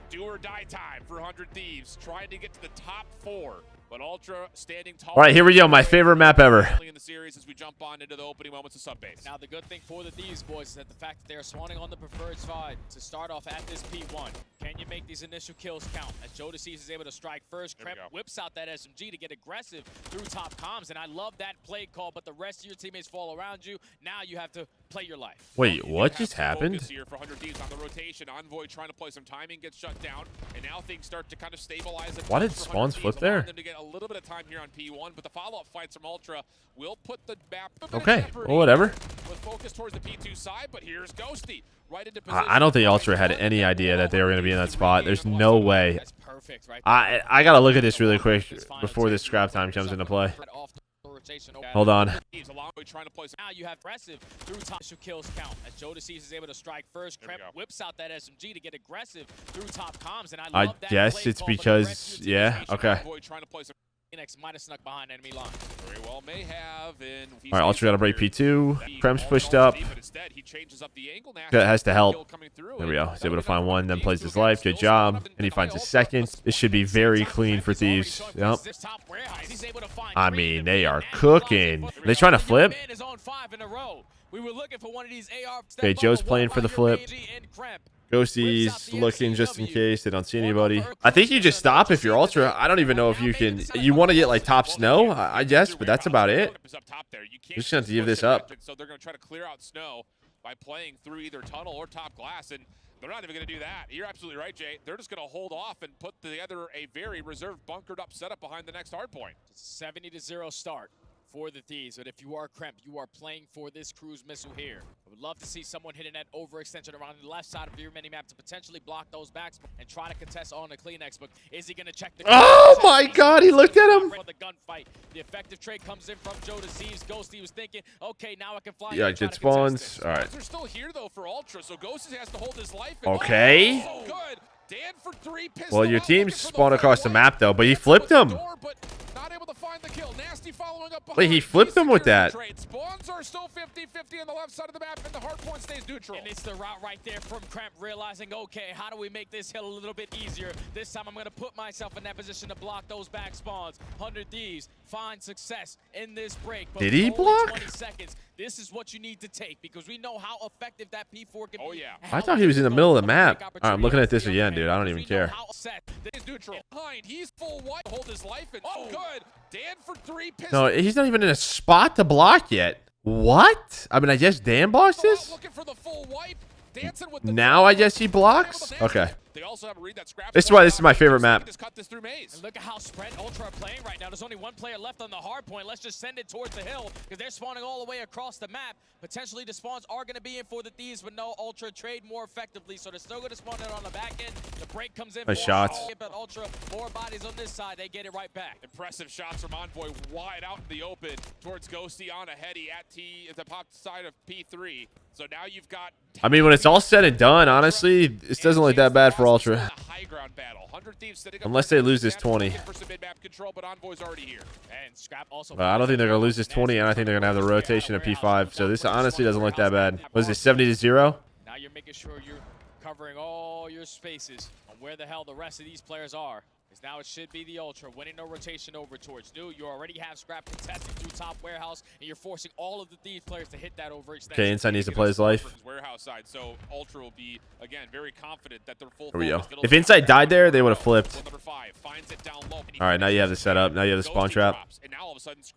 Do or die time for 100 Thieves, trying to get to the top 4. But Ultra standing tall. All right, here we go. My favorite map ever. In the series as we jump on into the opening moments of Subbase. Now the good thing for the Thieves boys is that the fact that they're spawning on the preferred side to start off at this P1. Can you make these initial kills count? As Jodeci is able to strike first, Kremp whips out that SMG to get aggressive through top comms, and I love that play call, but the rest of your teammates fall around you. Now you have to play your life. Wait, what just happened? Here for 100 Thieves on the rotation. Envoy trying to play some timing, gets shut down, and now things start to kind of stabilize. Why did spawns flip there? Them to get a little bit of time here on P1, but the follow-up fights from Ultra will put the map. Okay, well, whatever. With focus towards the P2 side, but here's Ghosty right into I don't think Ultra had any idea that they were going to be in that spot. There's no way. That's perfect, right? I got to look at this really quick before this scrap time comes into play. Hold on. Now you have aggressive through top kills count. As Jodeci is able to strike first, Kremp whips out that SMG to get aggressive through top comms, and I love that guess play it's call, but the because, rest of your yeah, teammates okay. Phoenix might have snuck behind enemy line. Very well may have. All right, Ultra got to break P2. Kremp's pushed up. That has to help. There we go. He's able to find one, then plays his life. Good job. And he finds a second. This should be very clean for Thieves. Yep. I mean, they are cooking. Are they trying to flip? Okay, Joe's playing for the flip. Ghosty's looking just in case they don't see anybody. I think you just stop if you're Ultra. I don't even know if you can. You want to get like top snow, I guess, but that's about it. You're just going to give this up. So they're going to try to clear out snow by playing through either tunnel or top glass, and they're not even going to do that. You're absolutely right, Jay. They're just going to hold off and put together a very reserved, bunkered up setup behind the next hard point. 70-0 start for the Thieves, but if you are Kremp, you are playing for this cruise missile here. I would love to see someone hitting that overextension around the left side of your mini-map to potentially block those backs and try to contest on the Kleenex, but is he going to check the... Oh my god, he looked at him! The gunfight. The effective trade comes in from Joe to Thieves. Ghosty was thinking, okay, now I can fly. Yeah, good spawns. All right. They're still here, though, for Ultra, so Ghosty has to hold his life. Okay. Oh, good. Dan for 3. Well, your team spawned across the map, though, but he flipped him. Not able to find the kill. Nasty following up behind. Wait, he flipped him with that. Spawns are still 50-50 on the left side of the map, and the hard point stays neutral. And it's the route right there from Kremp, realizing, okay, how do we make this hill a little bit easier? This time I'm going to put myself in that position to block those back spawns. 100 Thieves find success in this break. But did he only block? 20 seconds. This is what you need to take because we know how effective that P4 can be. Oh, yeah. I thought he was in the middle of the map. All right, I'm looking at this again, dude. I don't even care. Neutral. He's full white. Hold his life. And oh, good. Dan for 3. No, he's not even in a spot to block yet. What? I mean, I guess Dan blocks this? Looking for the full wipe. Dancing with the now I guess he blocks? Okay. They also have a read that scrap. This is why this is my favorite map. Just cut this through maze. And look at how spread Ultra are playing right now. There's only one player left on the hard point. Let's just send it towards the hill because they're spawning all the way across the map. Potentially the spawns are going to be in for the Thieves, but no, Ultra trade more effectively. So they're still going to spawn it on the back end. The break comes in. Nice shots. But Ultra, more bodies on this side. They get it right back. Impressive shots from Envoy wide out in the open towards Ghosty on a heady at the top side of P3. So now you've got... I mean, when it's all said and done, honestly, this doesn't look that bad for Ultra. Unless they lose this 20. I don't think they're going to lose this 20, and I think they're going to have the rotation of P5. So this honestly doesn't look that bad. Was it 70-0? Now you're making sure you're covering all your spaces on where the hell the rest of these players are. Because now it should be the Ultra winning no rotation over towards new. You already have Scrap contesting through top warehouse, and you're forcing all of the Thieves players to hit that overextension. Okay, Inside needs to play his life. Warehouse side, so Ultra will be again very confident that their full. Here we go. If Inside died there, they would have flipped. Number 5 finds it down low. All right, now you have the setup. Now you have the spawn trap.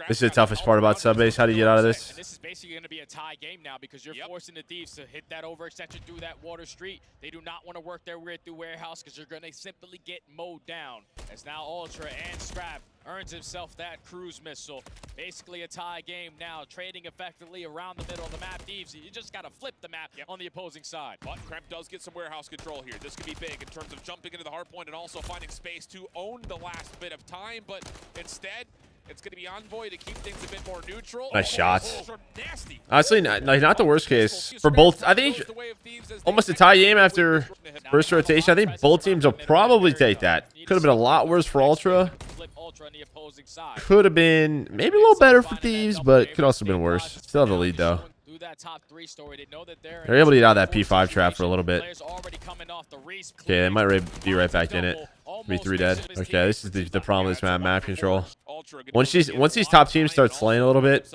This is the toughest part about Subbase. How do you get out of this? And this is basically going to be a tie game now because you're forcing the Thieves to hit that overextension through that water street. They do not want to work their way through warehouse because you're going to simply get mowed down. As now Ultra and Scrap earns himself that cruise missile. Basically a tie game now, trading effectively around the middle of the map. Thieves, you just got to flip the map on the opposing side. But Kremp does get some warehouse control here. This could be big in terms of jumping into the hard point and also finding space to own the last bit of time, but instead, it's going to be Envoy to keep things a bit more neutral. Nice shots. Honestly, not the worst case for both. I think almost a tie game after first rotation. I think both teams will probably take that. Could have been a lot worse for Ultra. Could have been maybe a little better for Thieves, but could also have been worse. Still have the lead, though. They're able to get out of that P5 trap for a little bit. Okay, they might be right back in it. Be 3 dead. Okay, this is the problem with this map control. Once these top teams start slaying a little bit,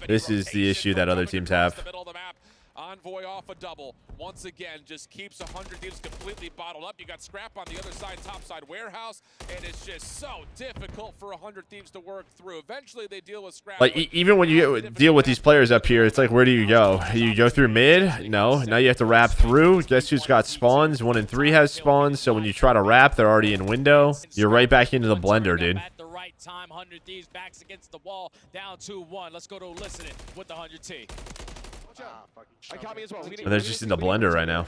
this is the issue that other teams have. Envoy off a double. Once again, just keeps 100 Thieves completely bottled up. You got Scrap on the other side, top side warehouse, and it's just so difficult for 100 Thieves to work through. Eventually, they deal with Scrap. Like, even when you deal with these players up here, it's like, where do you go? You go through mid? No. Now you have to wrap through. Guess who's got spawns? 1 and 3 has spawns, so when you try to wrap, they're already in window. You're right back into the blender, dude. Time 100 Thieves backs against the wall, down 2-1. Let's go to listening with the 100T. I caught me as well. And they're just in the blender right now.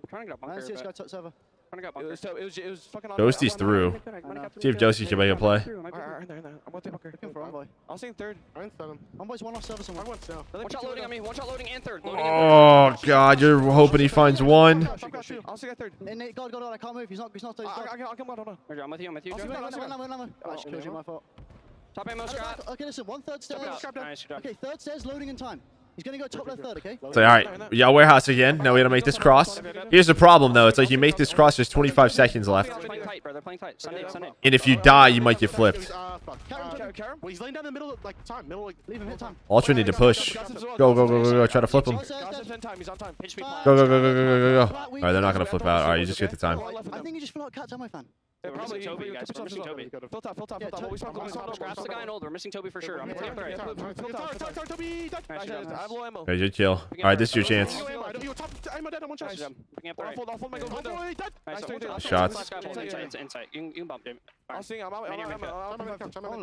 Trying to get bunker. Let's see this guy top server. Trying to get bunker. It was fucking on. Ghosty's through. See if Josie can make a play. I'm going to bunker. Looking for Envoy. I'll see third. Envoy's one off server somewhere. One shot loading on me. One shot loading and third. Oh, God. You're hoping he finds one. I'll see that third. Nate, God, I can't move. He's not. I'll come on, hold on. I'm with you. I'm with you. I just killed you, my fault. Top ammo, Scrap. Okay, listen, 1/3 stairs. Nice, good job. Okay, 3rd stairs, loading in time. He's gonna go top left third, okay? So, all right, y'all warehouse again. Now we gotta make this cross. Here's the problem, though. It's like you make this cross, there's 25 seconds left. They're playing tight, bro. They're playing tight. Sunday. And if you die, you might get flipped. Karam? Well, he's laying down in the middle, like time. Leave him hit time. Ultra need to push. Go. Try to flip him. He's on time. Go. All right, they're not gonna flip out. All right, you just get the time. I think he just fell out catch ammo fan. We're missing Toby, guys. We're missing Toby. Fill top. Scrap's the guy in old. We're missing Toby for sure. I'm taking right. Okay, good kill. All right, this is your chance. Picking up the right. Shots. Inside. You can bump him. I'll see. I'm out.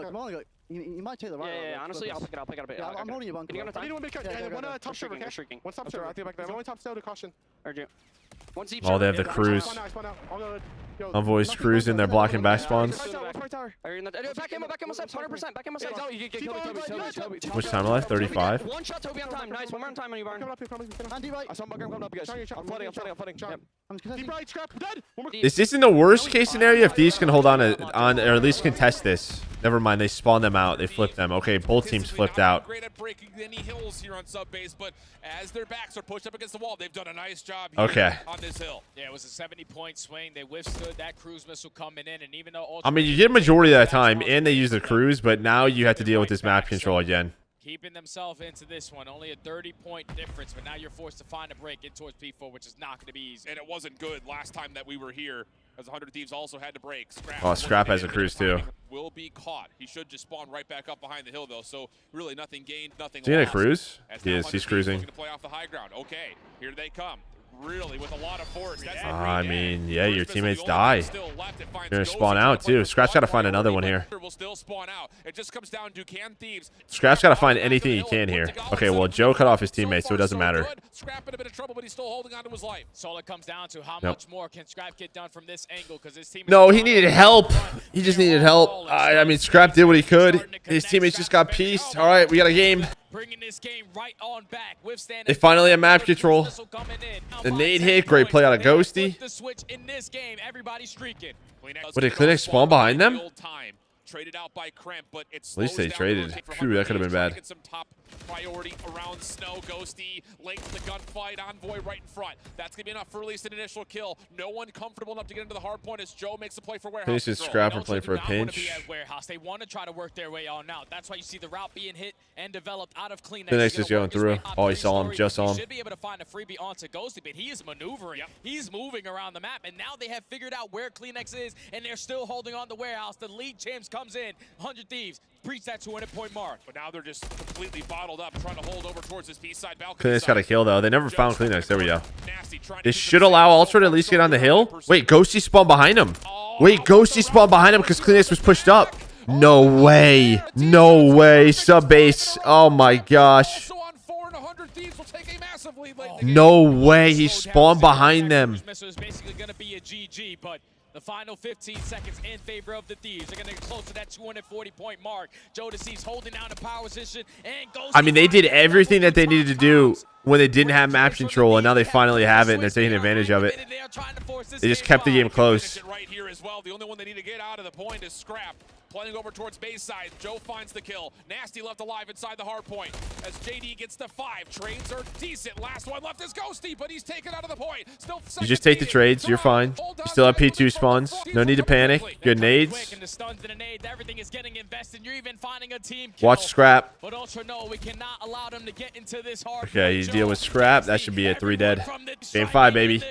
Come on, you might take the right. Yeah. Honestly, I'll pick it up. Yeah, I'm holding you, bunker. Can you go to time? One top server, okay? Shrieking. One top server. I think back there. Only top server to caution. Heard you. One deep Oh, they have the cruise. Envoy's cruising. They're blocking back spawns. Back ammo steps. 100%. Back ammo steps. How much time left? 35. One shot Toby on time. Nice. One more on time on you, Barn. Andy right. I saw bunker coming up, you guys. I'm flooding. Yep. I'm Deep right, Scrap, dead. Is this in the worst case scenario? If these can hold on, or at least contest this. Never mind, they spawned them out. They flipped them. Okay, both teams flipped out. Great at breaking any hills here on sub base, but as their backs are pushed up against the wall, they've done a nice job here on this hill. Yeah, it was a 70-point swing. They withstood that cruise missile coming in, and even though I mean, you get a majority of that time, and they use the cruise, but now you have to deal with this map control again. Keeping themselves into this one, only a 30-point difference, but now you're forced to find a break in towards P4, which is not going to be easy. And it wasn't good last time that we were here, as 100 Thieves also had to break. Scrap has a cruise too. Will be caught. He should just spawn right back up behind the hill, though. So really, nothing gained, nothing lost. Is he in a cruise? He is. He's cruising. Looking to play off the high ground. Okay, here they come. Really, with a lot of force. I mean, yeah, your teammates die. You're gonna spawn out too. Scrap's got to find another one here. Will still spawn out. It just comes down to can Thieves. Scrap's got to find anything he can here. Okay, well, Joe cut off his teammates, so it doesn't matter. Scrap in a bit of trouble, but he's still holding on to his life. So it comes down to how much more can Scrap get done from this angle, because his team. No, he needed help. He just needed help. I mean, Scrap did what he could. His teammates just got pieced. All right, we got a game. Bringing this game right on back. They finally have map control. The nade hit. Great play out of Ghosty. The switch in this game. Everybody's streaking. What, did Clinic spawn behind them? Traded out by Cramp, but it's at least they traded. Phew, that could have been bad. Get some top priority around Snow. Ghosty late in the gunfight. Envoy right in front. That's gonna be enough for at least an initial kill. No one comfortable enough to get into the hard point as Joe makes a play for warehouse. This is Scrap playing for a pinch. Warehouse. They want to try to work their way on out. That's why you see the route being hit and developed out of Kleenex. Kleenex is going through. Oh, he saw him. Just saw him. Should be able to find a freebie onto Ghosty, but he is maneuvering. He's moving around the map, and now they have figured out where Kleenex is, and they're still holding on to warehouse. The lead champs comes in. 100 Thieves breach that 200-point mark. But now they're just completely bottled up, trying to hold over towards this B-side balcony. Kleenex got a kill, though. They never found Kleenex. There we go. This should allow Ultra to at least get on the hill. Wait, Ghosty spawned behind him. Wait, Ghosty spawned behind him because Kleenex was pushed up. No way. No way. Sub base. Oh, my gosh. No way. He spawned behind them. This is basically going to be a GG, but the final 15 seconds in favor of the Thieves. They're going to get close to that 240-point mark. Joe DeCease holding down the power position. And goes. I mean, they did everything that they needed to do when they didn't have map control, and now they finally have it, and they're taking advantage of it. They just kept the game close. Right here as well. The only one they need to get out of the point is Scrap. playing over towards Bayside. Joe finds the kill. Nasty left alive inside the hard point. As JD gets to 5. Trades are decent. Last one left is Ghosty, but he's taken out of the point. Still You just take the trades. You're fine. You still have P2 spawns. No need to panic. Good nades. Everything is getting invested. You're even finding a team Watch Scrap. But Ultra, no, we cannot allow them to get into this hard. Okay, you deal with Scrap. That should be it. 3 dead. Game 5, baby.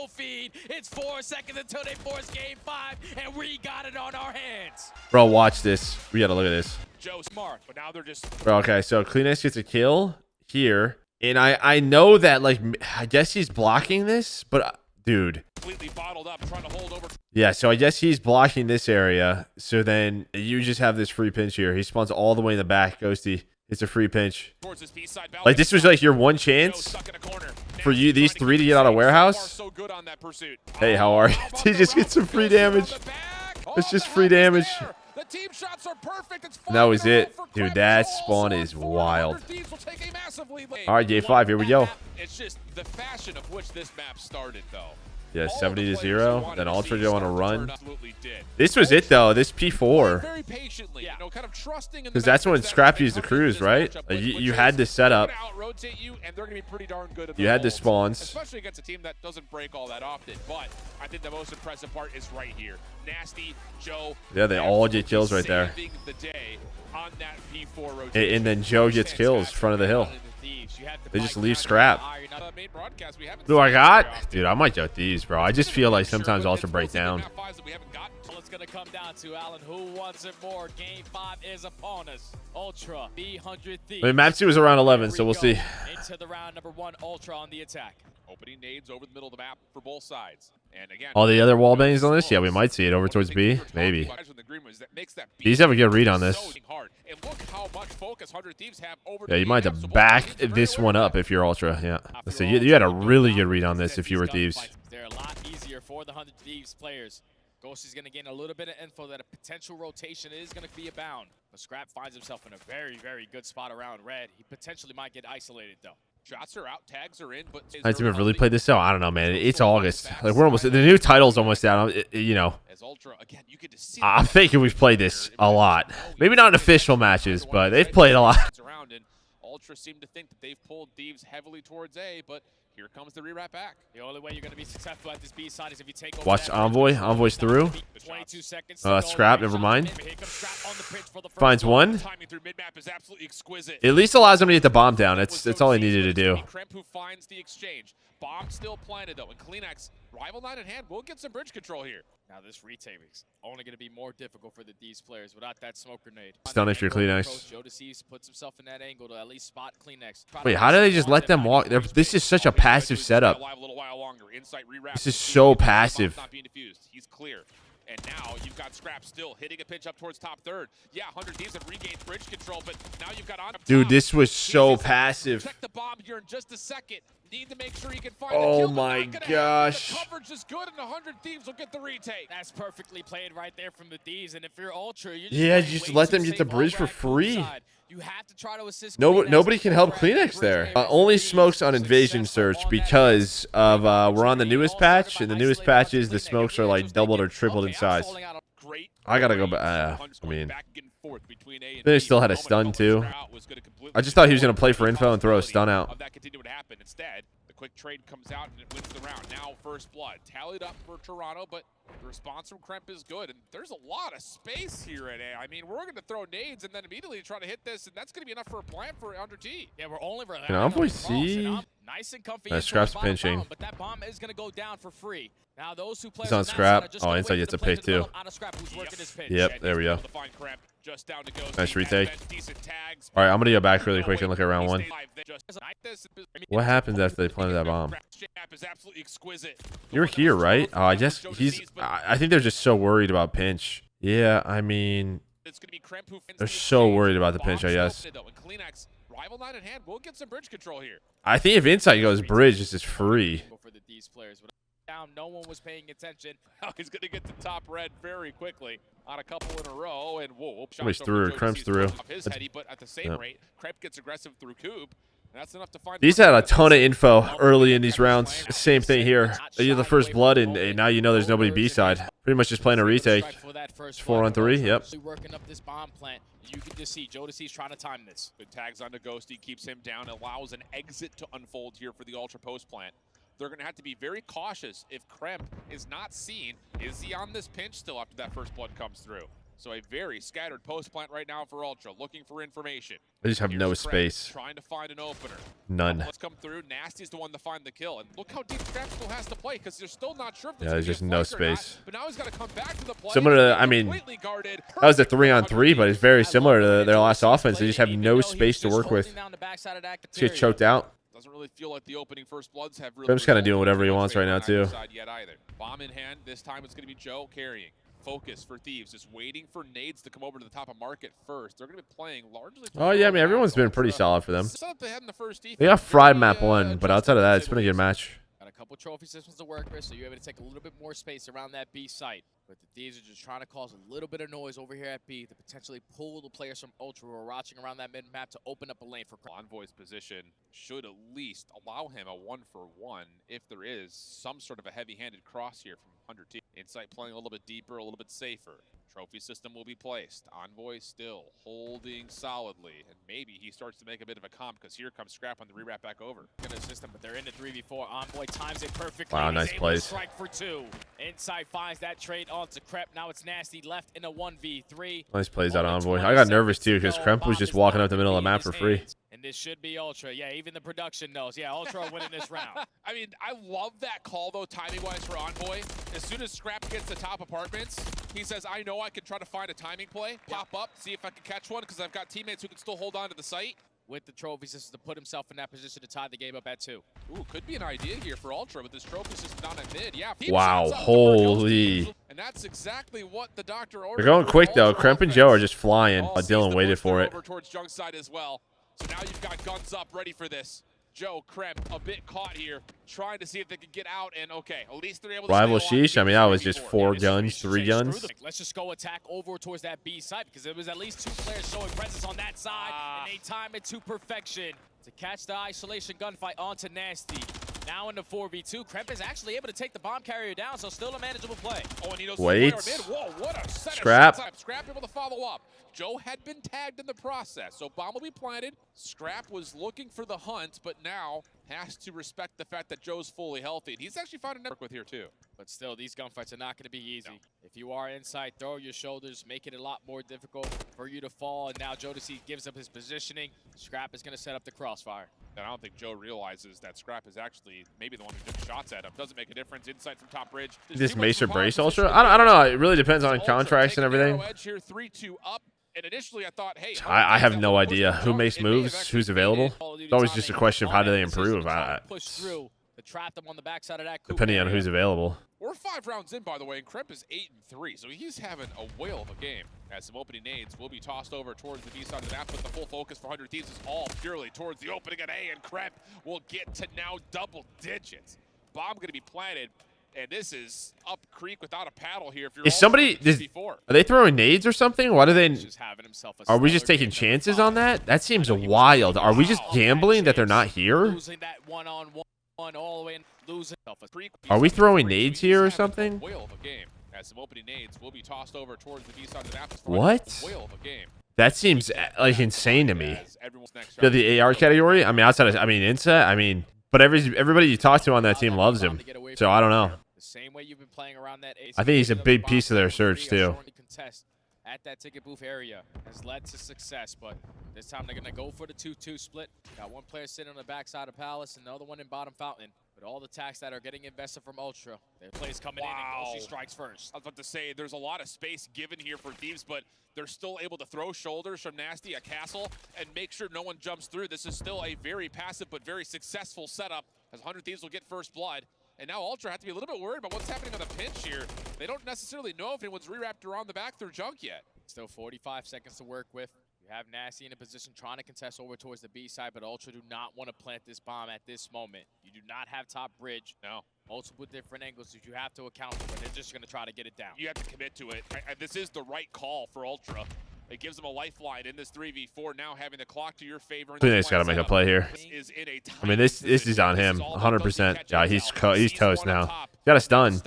It's 4 seconds until they force game 5, and we got it on our hands. Bro, watch this. We gotta look at this. Joe smart, but now they're just. Bro, okay, so Kleenex gets a kill here. And I know that, like, I guess he's blocking this, but, dude. Completely bottled up, trying to hold over. Yeah, so I guess he's blocking this area. So then you just have this free pinch here. He spawns all the way in the back. Ghosty. It's a free pinch. Like, this was like your one chance for you, these 3 to get out of warehouse. Hey, how are you? He just gets some free damage. It's just free damage. And that was it. Dude, that spawn is wild. All right, game 5. Here we go. It's just the fashion of which this map started, though. Yeah, 70-0. Then Ultra go on a run. This was it, though. This P4. Because that's when Scrap used the cruise, right? Like, you had this setup. You had the spawns. Especially against a team that doesn't break all that often. But I think the most impressive part is right here. Nasty, Joe. Yeah, they all get kills right there. And then Joe gets kills front of the hill. They just leave Scrap. Who I got? Dude, I might go Thieves, bro. I just feel like sometimes Ultra break down. It's gonna come down to Alan. Who wants it more? Game 5 is upon us. Ultra B100 Thieves. I mean, map 2 was around 11, so we'll see. Into the round number 1, Ultra on the attack. Opening nades over the middle of the map for both sides. And again, all the other wall bangs on this? Yeah, we might see it over towards B. Maybe. These have a good read on this. Yeah, you might have to back this one up if you're Ultra. Yeah. Let's see. You had a really good read on this if you were Thieves. They're a lot easier for the 100 Thieves players. Ghost is going to gain a little bit of info that a potential rotation is going to be abound. But Scrap finds himself in a very, very good spot around red. He potentially might get isolated, though. Shots are out, tags are in, but I team have really played this out. I don't know, man. It's August. Like, we're almost, the new title's almost out. You know, I'm thinking we've played this a lot. Maybe not in official matches, but they've played a lot. Ultra seem to think that they've pulled Thieves heavily towards A, but here comes the re-wrap back. The only way you're going to be successful at this B side is if you take over. Watch Envoy. Envoy's through. 22 seconds. Scrap, never mind. Finds one. At least allows him to get the bomb down. That's all he needed to do. Kremp who finds the exchange. Bomb still planted, though. And Kleenex, rival 9 in hand, will get some bridge control here. Now this retake is only going to be more difficult for the Thieves players without that smoke grenade. Stun if you're Kleenex. Joe puts himself in that angle to at least spot Kleenex. Wait, how do they just let them walk? This is such a passive setup. This is so passive. He's clear. And now you've got Scrap still hitting a pitch up towards top third. Yeah, 100 Thieves have regained bridge control, but now you've got on. Dude, this was so passive. Check the bomb here in just a second. Need to make sure you can find oh the kill, my gosh. The coverage is good, and 100 Thieves will get the retake. That's perfectly played right there from the Thieves. And if you're Ultra, you just let them get the bridge for free. You have to try to assist. Nobody can help Kleenex there. Only smokes on invasion search because of we're on the newest patch, and the newest patches the smokes are like doubled or tripled in size. I gotta go back. I mean, they still had a stun too. I just thought he was gonna play for info and throw a stun out. Instead, the quick trade comes out and it wins the round. Now first blood tallied up for Toronto, but the response from Kremp is good, and there's a lot of space here at A. I mean, we're going to throw nades and then immediately try to hit this, and that's going to be enough for a plan for under T. Yeah, we're only for can Envoy see? Nice and comfy. Scrap's pinching. Bomb, but that bomb is going to go down for free. Now those who play he's on Scrap. Oh, inside gets a pick too. Yep, there we go. Nice retake. All right, I'm gonna go back really quick and look at round 1. What happens after they planted that bomb? You're here, right? Oh, I guess he's. I think they're just so worried about pinch. Yeah, I mean, they're so worried about the pinch. I guess. Rival 9 in hand, we'll get some bridge control here. I think if inside goes bridge, this is free. Down, no one was paying attention. He's going to get to top red very quickly on a couple in a row, and whoa, somebody's through. Kremp's through. His heady, but at the same rate, Kremp gets aggressive through Cube. That's enough to find. He's had a ton of info early in these rounds. Same thing here. You're the first blood, and now you know there's nobody B-side. Pretty much just playing a retake. It's 4-on-3, yep. Working up this bomb plant. You can just see Jodeci's trying to time this. Good tags onto Ghosty, keeps him down, allows an exit to unfold here for the Ultra post plant. They're going to have to be very cautious if Kremp is not seen. Is he on this pinch still after that first blood comes through? So a very scattered post plant right now for Ultra, looking for information. They just have no Kremp space. Trying to find an opener. None. Let's come through. Nasty's the one to find the kill. And look how deep Kremp still has to play because they're still not sure if there's just no space. But now he's got to come back to the play. Similar to, I mean, that was a 3-on-3, but it's very similar to their last offense. They just have no space to work with. Just get choked out. Doesn't really feel like the opening first bloods have really. Kremp's kind of doing whatever he wants right now too. Yet either. Bomb in hand. This time it's going to be Joe carrying. Focus for Thieves, just waiting for nades to come over to the top of market first. They're going to be playing largely. Oh yeah, I mean everyone's been pretty solid for them. They had in the first defense. They got fried map 1, but outside of that, it's been a good match. Got a couple trophy systems to work with, so you're able to take a little bit more space around that B site. But the Thieves are just trying to cause a little bit of noise over here at B to potentially pull the players from Ultra who are watching around that mid-map to open up a lane for Envoy's position should at least allow him a 1-for-1 if there is some sort of a heavy-handed cross here from 100 team. Insight playing a little bit deeper, a little bit safer. Trophy system will be placed. Envoy still holding solidly, and maybe he starts to make a bit of a comp because here comes Scrap on the rewrap back over. Good system, but they're in the 3v4. Envoy times it perfectly. Wow, nice plays. Strike for 2. Inside finds that trade onto Kremp. Now it's Nasty left in a 1v3. Nice plays out of Envoy. I got nervous too because Kremp was just walking up the middle of the map for free. And this should be Ultra. Yeah, even the production knows. Yeah, Ultra are winning this round. I mean, I love that call, though, timing-wise for Envoy. As soon as Scrap gets to top apartments, he says, I know I can try to find a timing play, pop up, see if I can catch one, because I've got teammates who can still hold on to the site. With the trophy system to put himself in that position to tie the game up at 2. Ooh, could be an idea here for Ultra with this trophy system down at mid. Yeah. Wow, holy. And that's exactly what the doctor ordered. They're going quick, though. Kremp and Joe are just flying. Dylan waited for it. Over towards junk side as well. So now you've got guns up, ready for this. Joe, Kremp, a bit caught here, trying to see if they can get out, and okay, at least they're able to rival sheesh. I mean, that was just 4 guns, 3 guns. Let's just go attack over towards that B side because there was at least 2 players showing presence on that side, and they time it to perfection to catch the isolation gunfight onto Nasty. Now in the 4v2, Kremp is actually able to take the bomb carrier down, so still a manageable play. Oh, and he knows wait. Whoa, what a set Scrap. Of Scrap able to follow up. Joe had been tagged in the process, so bomb will be planted. Scrap was looking for the hunt, but now has to respect the fact that Joe's fully healthy. And he's actually found a network with here too. But still, these gunfights are not going to be easy. No. If you are inside, throw your shoulders, make it a lot more difficult for you to fall. And now Jodeci gives up his positioning. Scrap is going to set up the crossfire. And I don't think Joe realizes that Scrap is actually maybe the one who took shots at him. Doesn't make a difference. Insight from top bridge. This Mace or Brace Ultra? I don't know. It really depends on contracts and everything. Edge here, 3-2 up. And initially I thought, hey, I have no idea who makes moves, who's available. It's always just a question of how do they improve. Push through to trap them on the backside of that. Depending on who's available. We're 5 rounds in, by the way, and Kremp is 8-3, so he's having a whale of a game. As some opening nades will be tossed over towards the B side of the map, but the full focus for 100 Thieves is all purely towards the opening at A, and Kremp will get to now double digits. Bomb going to be planted. And this is up creek without a paddle here. If you're is somebody? Are they throwing nades or something? Why do they? Are we just taking chances on that? That seems wild. Are we just gambling that they're not here? Are we throwing nades here or something? What? That seems like insane to me. The AR category. I mean, outside of Insa. I mean, but everybody you talk to on that team loves him. So I don't know. Same way you've been playing around that ace. I think he's a big piece of their search too. At that ticket booth area has led to success, but this time they're gonna go for the 2-2 split. Got one player sitting on the backside of Palace and the other one in bottom fountain. But all the attacks that are getting invested from Ultra, their plays coming in and Goshi strikes first. I was about to say there's a lot of space given here for Thieves, but they're still able to throw shoulders from Nasty, a castle, and make sure no one jumps through. This is still a very passive but very successful setup as 100 Thieves will get first blood. And now Ultra have to be a little bit worried about what's happening on the pinch here. They don't necessarily know if anyone's re-wrapped around the back through junk yet. Still 45 seconds to work with. You have Nasty in a position trying to contest over towards the B side, but Ultra do not want to plant this bomb at this moment. You do not have top bridge. No. Multiple different angles that you have to account for, but they're just going to try to get it down. You have to commit to it. This is the right call for Ultra. It gives them a lifeline in this 3v4. Now having the clock to your favor. Kleenex got to make a play here. I mean, this is on him 100%. Yeah, he's toast now. Got a stun.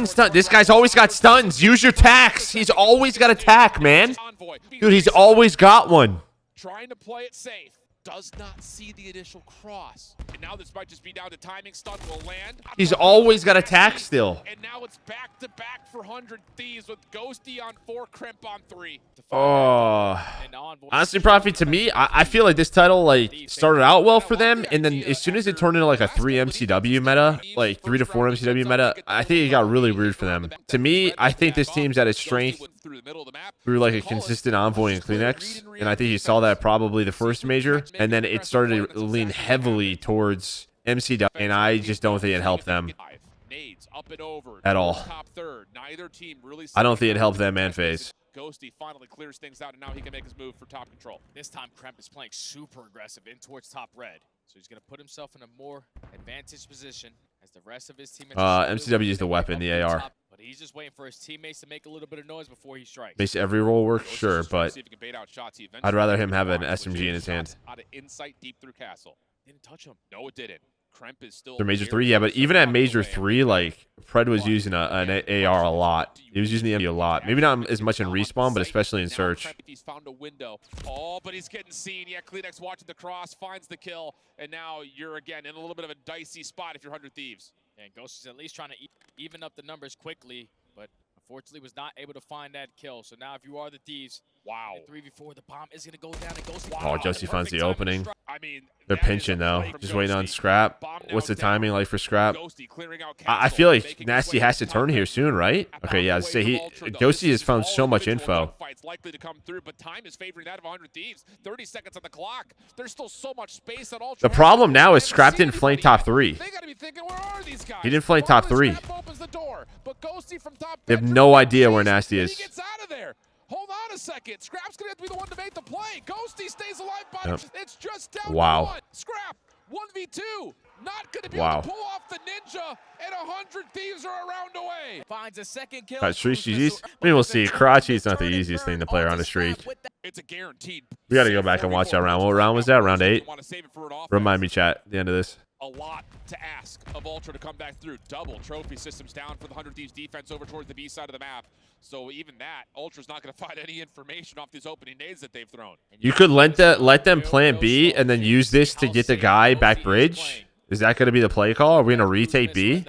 Stun. This guy's always got stuns. Use your tacks. He's always got a tack, man. Dude, he's always got one. Trying to play it safe. Does not see the initial cross. And now this might just be down to timing. Stun will land. He's always got a tack still. And now it's back to back for 100 Thieves with Ghosty on 4, Crimp on 3. Oh, honestly, Profi, to me, I feel like this title like started out well for them, and then as soon as it turned into like a 3 MCW meta, like 3 to 4 MCW meta, I think it got really weird for them. To me, I think this team's at its strength through like a consistent Envoy and Kleenex, and I think you saw that probably the first major, and then it started to lean heavily towards MCW, and I just don't think it helped them at all. I don't think it helped them and FaZe. Ghosty finally clears things out, and now he can make his move for top control. This time, Kremp is playing super aggressive in towards top red. So he's going to put himself in a more advantaged position as the rest of his teammates. MCW is the weapon, the AR. But he's just waiting for his teammates to make a little bit of noise before he strikes. Makes every roll work, sure, but I'd rather him have an SMG in his hand. Out of insight deep through Castle. Didn't touch him. No, it didn't. Kremp is still for Major 3, yeah, but even at Major 3, like, Pred was using an AR a lot. He was using the MG a lot. Maybe not as much in respawn, but especially in search. He's found a window. Oh, but he's getting seen. Yeah, Kleenex watching the cross, finds the kill, and now you're, again, in a little bit of a dicey spot if you're 100 Thieves. And Ghost is at least trying to even up the numbers quickly, but unfortunately was not able to find that kill. So now if you are the Thieves, wow. 3v4, the bomb is going to go down, and Ghosty. Oh, Josie finds the opening. I mean, they're pinching though. Just waiting on Scrap. What's the timing like for Scrap? I feel like Nasty has to turn here soon, right? Okay, yeah. Say Ghosty has found so much info. Likely to come through, but time is favoring that of 100 Thieves. 30 seconds on the clock. There's still so much space on Ultra. The problem now is Scrap didn't flank top 3. They gotta be thinking, where are these guys? He didn't flank top 3. But Ghosty from top they have no idea where Nasty is. He gets out of there. Hold on a second. Scrap's going to have to be the one to make the play. Ghosty stays alive, but it's just down to 1. Scrap, 1v2. Not going to be able to pull off the ninja, and 100 Thieves are a round away. Finds a second kill. Streak GG's. I mean, we'll see. Karachi's not the easiest thing to play around a streak. It's a guaranteed. We got to go back and watch that round. What round was that? Round 8? Remind me, chat, at the end of this. A lot to ask of Ultra to come back through. Double trophy systems down for the 100 Thieves defense over towards the B side of the map. So even that, Ultra's not going to find any information off these opening nades that they've thrown. You could let them plant B and then use this to get the guy back bridge. Is that going to be the play call? Are we going to retake B?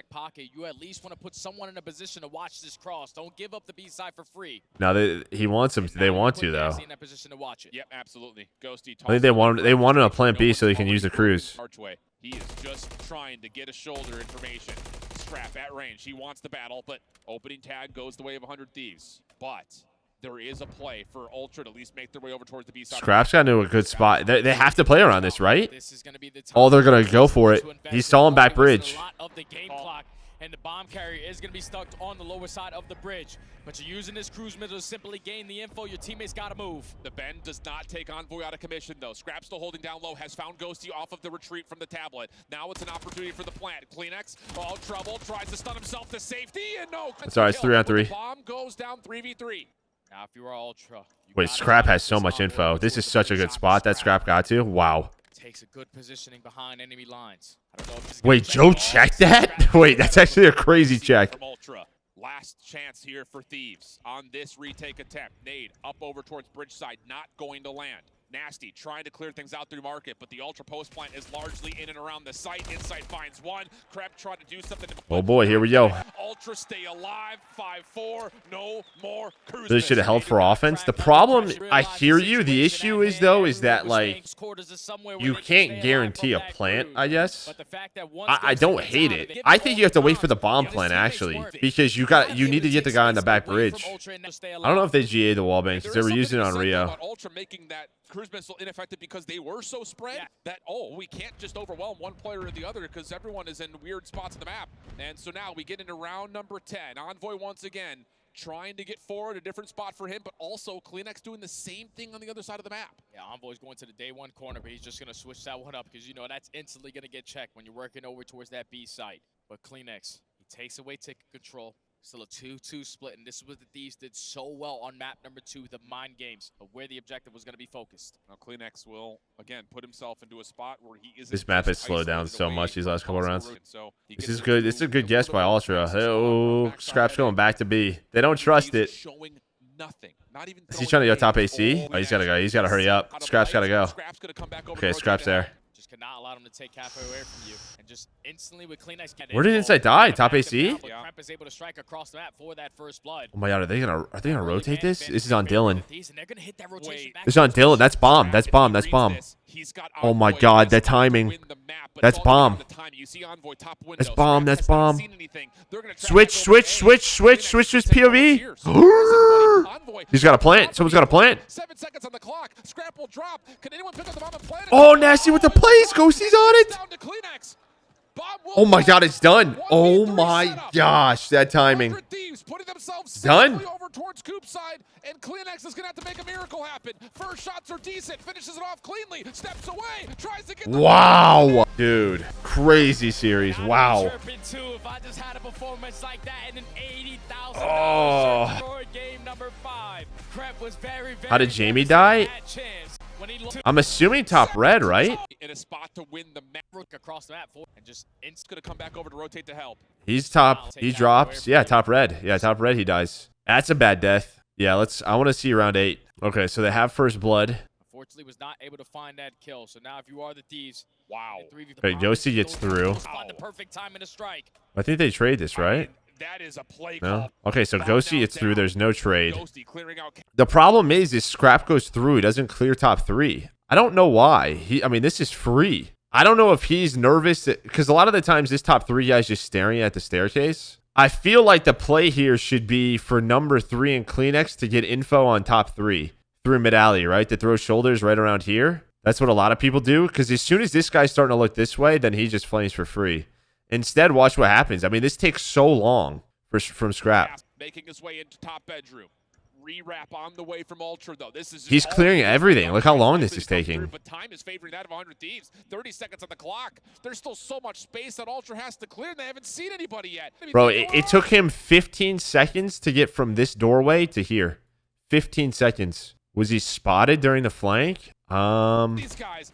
You at least want to put someone in a position to watch this cross. Don't give up the B side for free. No, he wants him. They want to though. Yep, absolutely. Ghosty. I think they wanted to plant B so they can use the cruise. Archway. He is just trying to get a shoulder information. Scrap at range. He wants the battle, but opening tag goes the way of 100 Thieves. But there is a play for Ultra to at least make their way over towards the B side. Scrap's got into a good spot. They have to play around this, right? Oh, they're going to go for it. He's stalling back bridge. And the bomb carrier is going to be stuck on the lower side of the bridge. But you're using this cruise missile to simply gain the info. Your teammates got to move. The bend does not take Envoy out of commission, though. Scrap still holding down low, has found Ghosty off of the retreat from the tablet. Now it's an opportunity for the plant. Kleenex, all trouble, tries to stun himself to safety, and no. It's all right, it's 3-on-3. Bomb goes down 3v3. Now, if you are Ultra. Wait, Scrap has so much info. This is such a good spot that Scrap got to. Wow. Takes a good positioning behind enemy lines. I don't know if wait, Joe checked that? Wait, that's actually a crazy check. Last chance here for Thieves on this retake attempt. Nade up over towards bridge side, not going to land. Nasty trying to clear things out through market, but the Ultra post plant is largely in and around the site. Insight finds one. Kreb trying to do something. Oh boy, here we go. Ultra stay alive. 5-4. No more cruise. They should have held for offense. The problem, I hear you. The issue is though, is that like you can't guarantee a plant. I guess. I don't hate it. I think you have to wait for the bomb plant actually, because you need to get the guy on the back bridge. I don't know if they GA'd the wall bank because they were using it on Rio. Ultra making that cruise missile ineffective because they were so spread that, oh, we can't just overwhelm one player or the other because everyone is in weird spots on the map. And so now we get into round number 10. Envoy once again trying to get forward, a different spot for him, but also Kleenex doing the same thing on the other side of the map. Yeah, Envoy's going to the day 1 corner, but he's just going to switch that one up because, you know, that's instantly going to get checked when you're working over towards that B site. But Kleenex, he takes away ticket control. Still a 2-2 split, and this is what the Thieves did so well on map number 2, the mind games, of where the objective was going to be focused. Now, Kleenex will, again, put himself into a spot where he isn't. This map has just slowed down isolated so away much these last from couple possible rounds. routes. So he This gets is to good. do This is a good a guess little by bit more Ultra. practice on Oh, backside Scrap's going heading. back to B. They don't trust it. Showing nothing. Not even Is he trying to go top AC? throwing Oh, he's got to go. all He's got to hurry up. out of Scrap's got to go. lights. Scrap's gonna come back over to Okay, rotate Scrap's to help. there. Just cannot allow them to take halfway away from you. And just instantly with Kleenex getting Where did Inside die? Top AC? Yeah. Kremp is able to strike across the map for that first blood. Oh my god, are they gonna rotate this? This is on Dylan. And they're gonna hit that rotation back. This is on Dylan. That's bomb. That's bomb. That's bomb. Oh my god, that timing. That's bomb. That's bomb. That's bomb. Switch this POV. He's got a plant. Someone's got a plant. 7 seconds on the clock. Scrap will drop. Can anyone pick up the bomb and plant it? Oh, Nasty with the plays. Ghosty's on it. Down to Kleenex. Bomb will Oh my fall. god, it's done. 1v3 Oh my setup. gosh, that timing. 100 Thieves putting themselves Done. safely over towards Coop side, and Kleenex is gonna have to make a miracle happen. First shots are decent, finishes it off cleanly, steps away, tries to get the Wow. Dude, crazy series. Wow. If I just had a performance like that in an $80,000 Oh. for game number 5. Kremp was very, How did Jamie die? I'm assuming top red, right? in a spot to win the map. Across the map and just It's gonna come back over to rotate to help. He's top. He drops. Yeah, top red. Yeah, top red. He dies. That's a bad death. Yeah, I want to see round 8. Okay, so they have first blood. Unfortunately, was not able to find that kill. So now, if you are the Thieves, Wow. Okay, Ghosty gets through. Find the perfect time in to strike. I think they trade this, right? That is a play No. call. Okay, so Bomb Ghosty now gets through. down. There's no trade. Ghosty clearing out. The problem is Scrap goes through. He doesn't clear top 3. I don't know why. I mean, this is free. I don't know if he's nervous because a lot of the times this top 3 guy's just staring at the staircase. I feel like the play here should be for number 3 and Kleenex to get info on top 3 through mid alley, right? To throw shoulders right around here. That's what a lot of people do because as soon as this guy's starting to look this way, then he just flames for free. Instead, watch what happens. I mean, this takes so long from Scrap. Making his way into top bedroom. Rewrap on the way from Ultra though. This is He's clearing everything. Look how long this is taking. But time is favoring that of 100 Thieves. 30 seconds on the clock. There's still so much space that Ultra has to clear. And they haven't seen anybody yet. Bro, it took him 15 seconds to get from this doorway to here. 15 seconds. Was he spotted during the flank? These guys.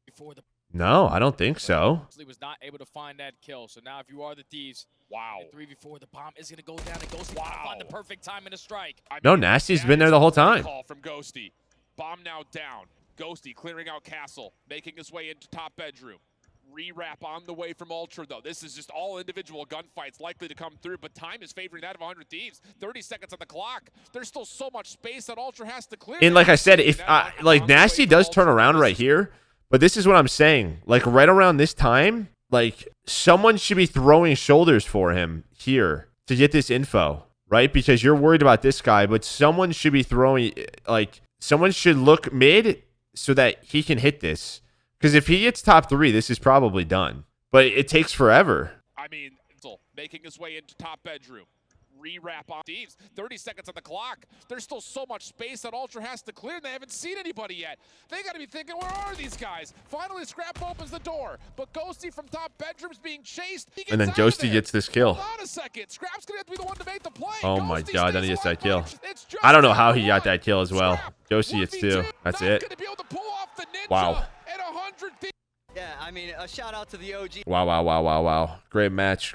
Before the No, I don't think so. was not able to find that kill. So now, if you are the Thieves, Wow. 3v4, the bomb is gonna go down and Ghosty find the perfect time in to strike. No, Nasty's been there the whole time. Call from Ghosty. Bomb now down. Ghosty clearing out Castle, making his way into top bedroom. Rewrap on the way from Ultra though. This is just all individual gunfights likely to come through, but time is favoring that of 100 Thieves. 30 seconds on the clock. There's still so much space that Ultra has to clear. And like I said, if like Nasty does turn around right here, but this is what I'm saying. Like right around this time, like someone should be throwing shoulders for him here to get this info, right? Because you're worried about this guy, but someone should be throwing, like someone should look mid so that he can hit this. Because if he gets top 3, this is probably done. But it takes forever. I mean, making his way into top bedroom. Rewrap on Thieves. 30 seconds on the clock. There's still so much space that Ultra has to clear, and they haven't seen anybody yet. They got to be thinking, where are these guys? Finally, Scrap opens the door, but Ghosty from top bedroom's being chased. And then Ghosty gets this kill. Hold on a second. Scrap's going to have to be the one to make the play. Oh my Ghosty god, then stays he gets that kill. alive. It's just I don't know how he one. got that kill as well. Scrap, Ghosty gets 2. 1v2, That's not it. gonna be able to pull off the ninja Wow. at 100 Thieves. Yeah, I mean, a shout out to the OG. Wow. Great match.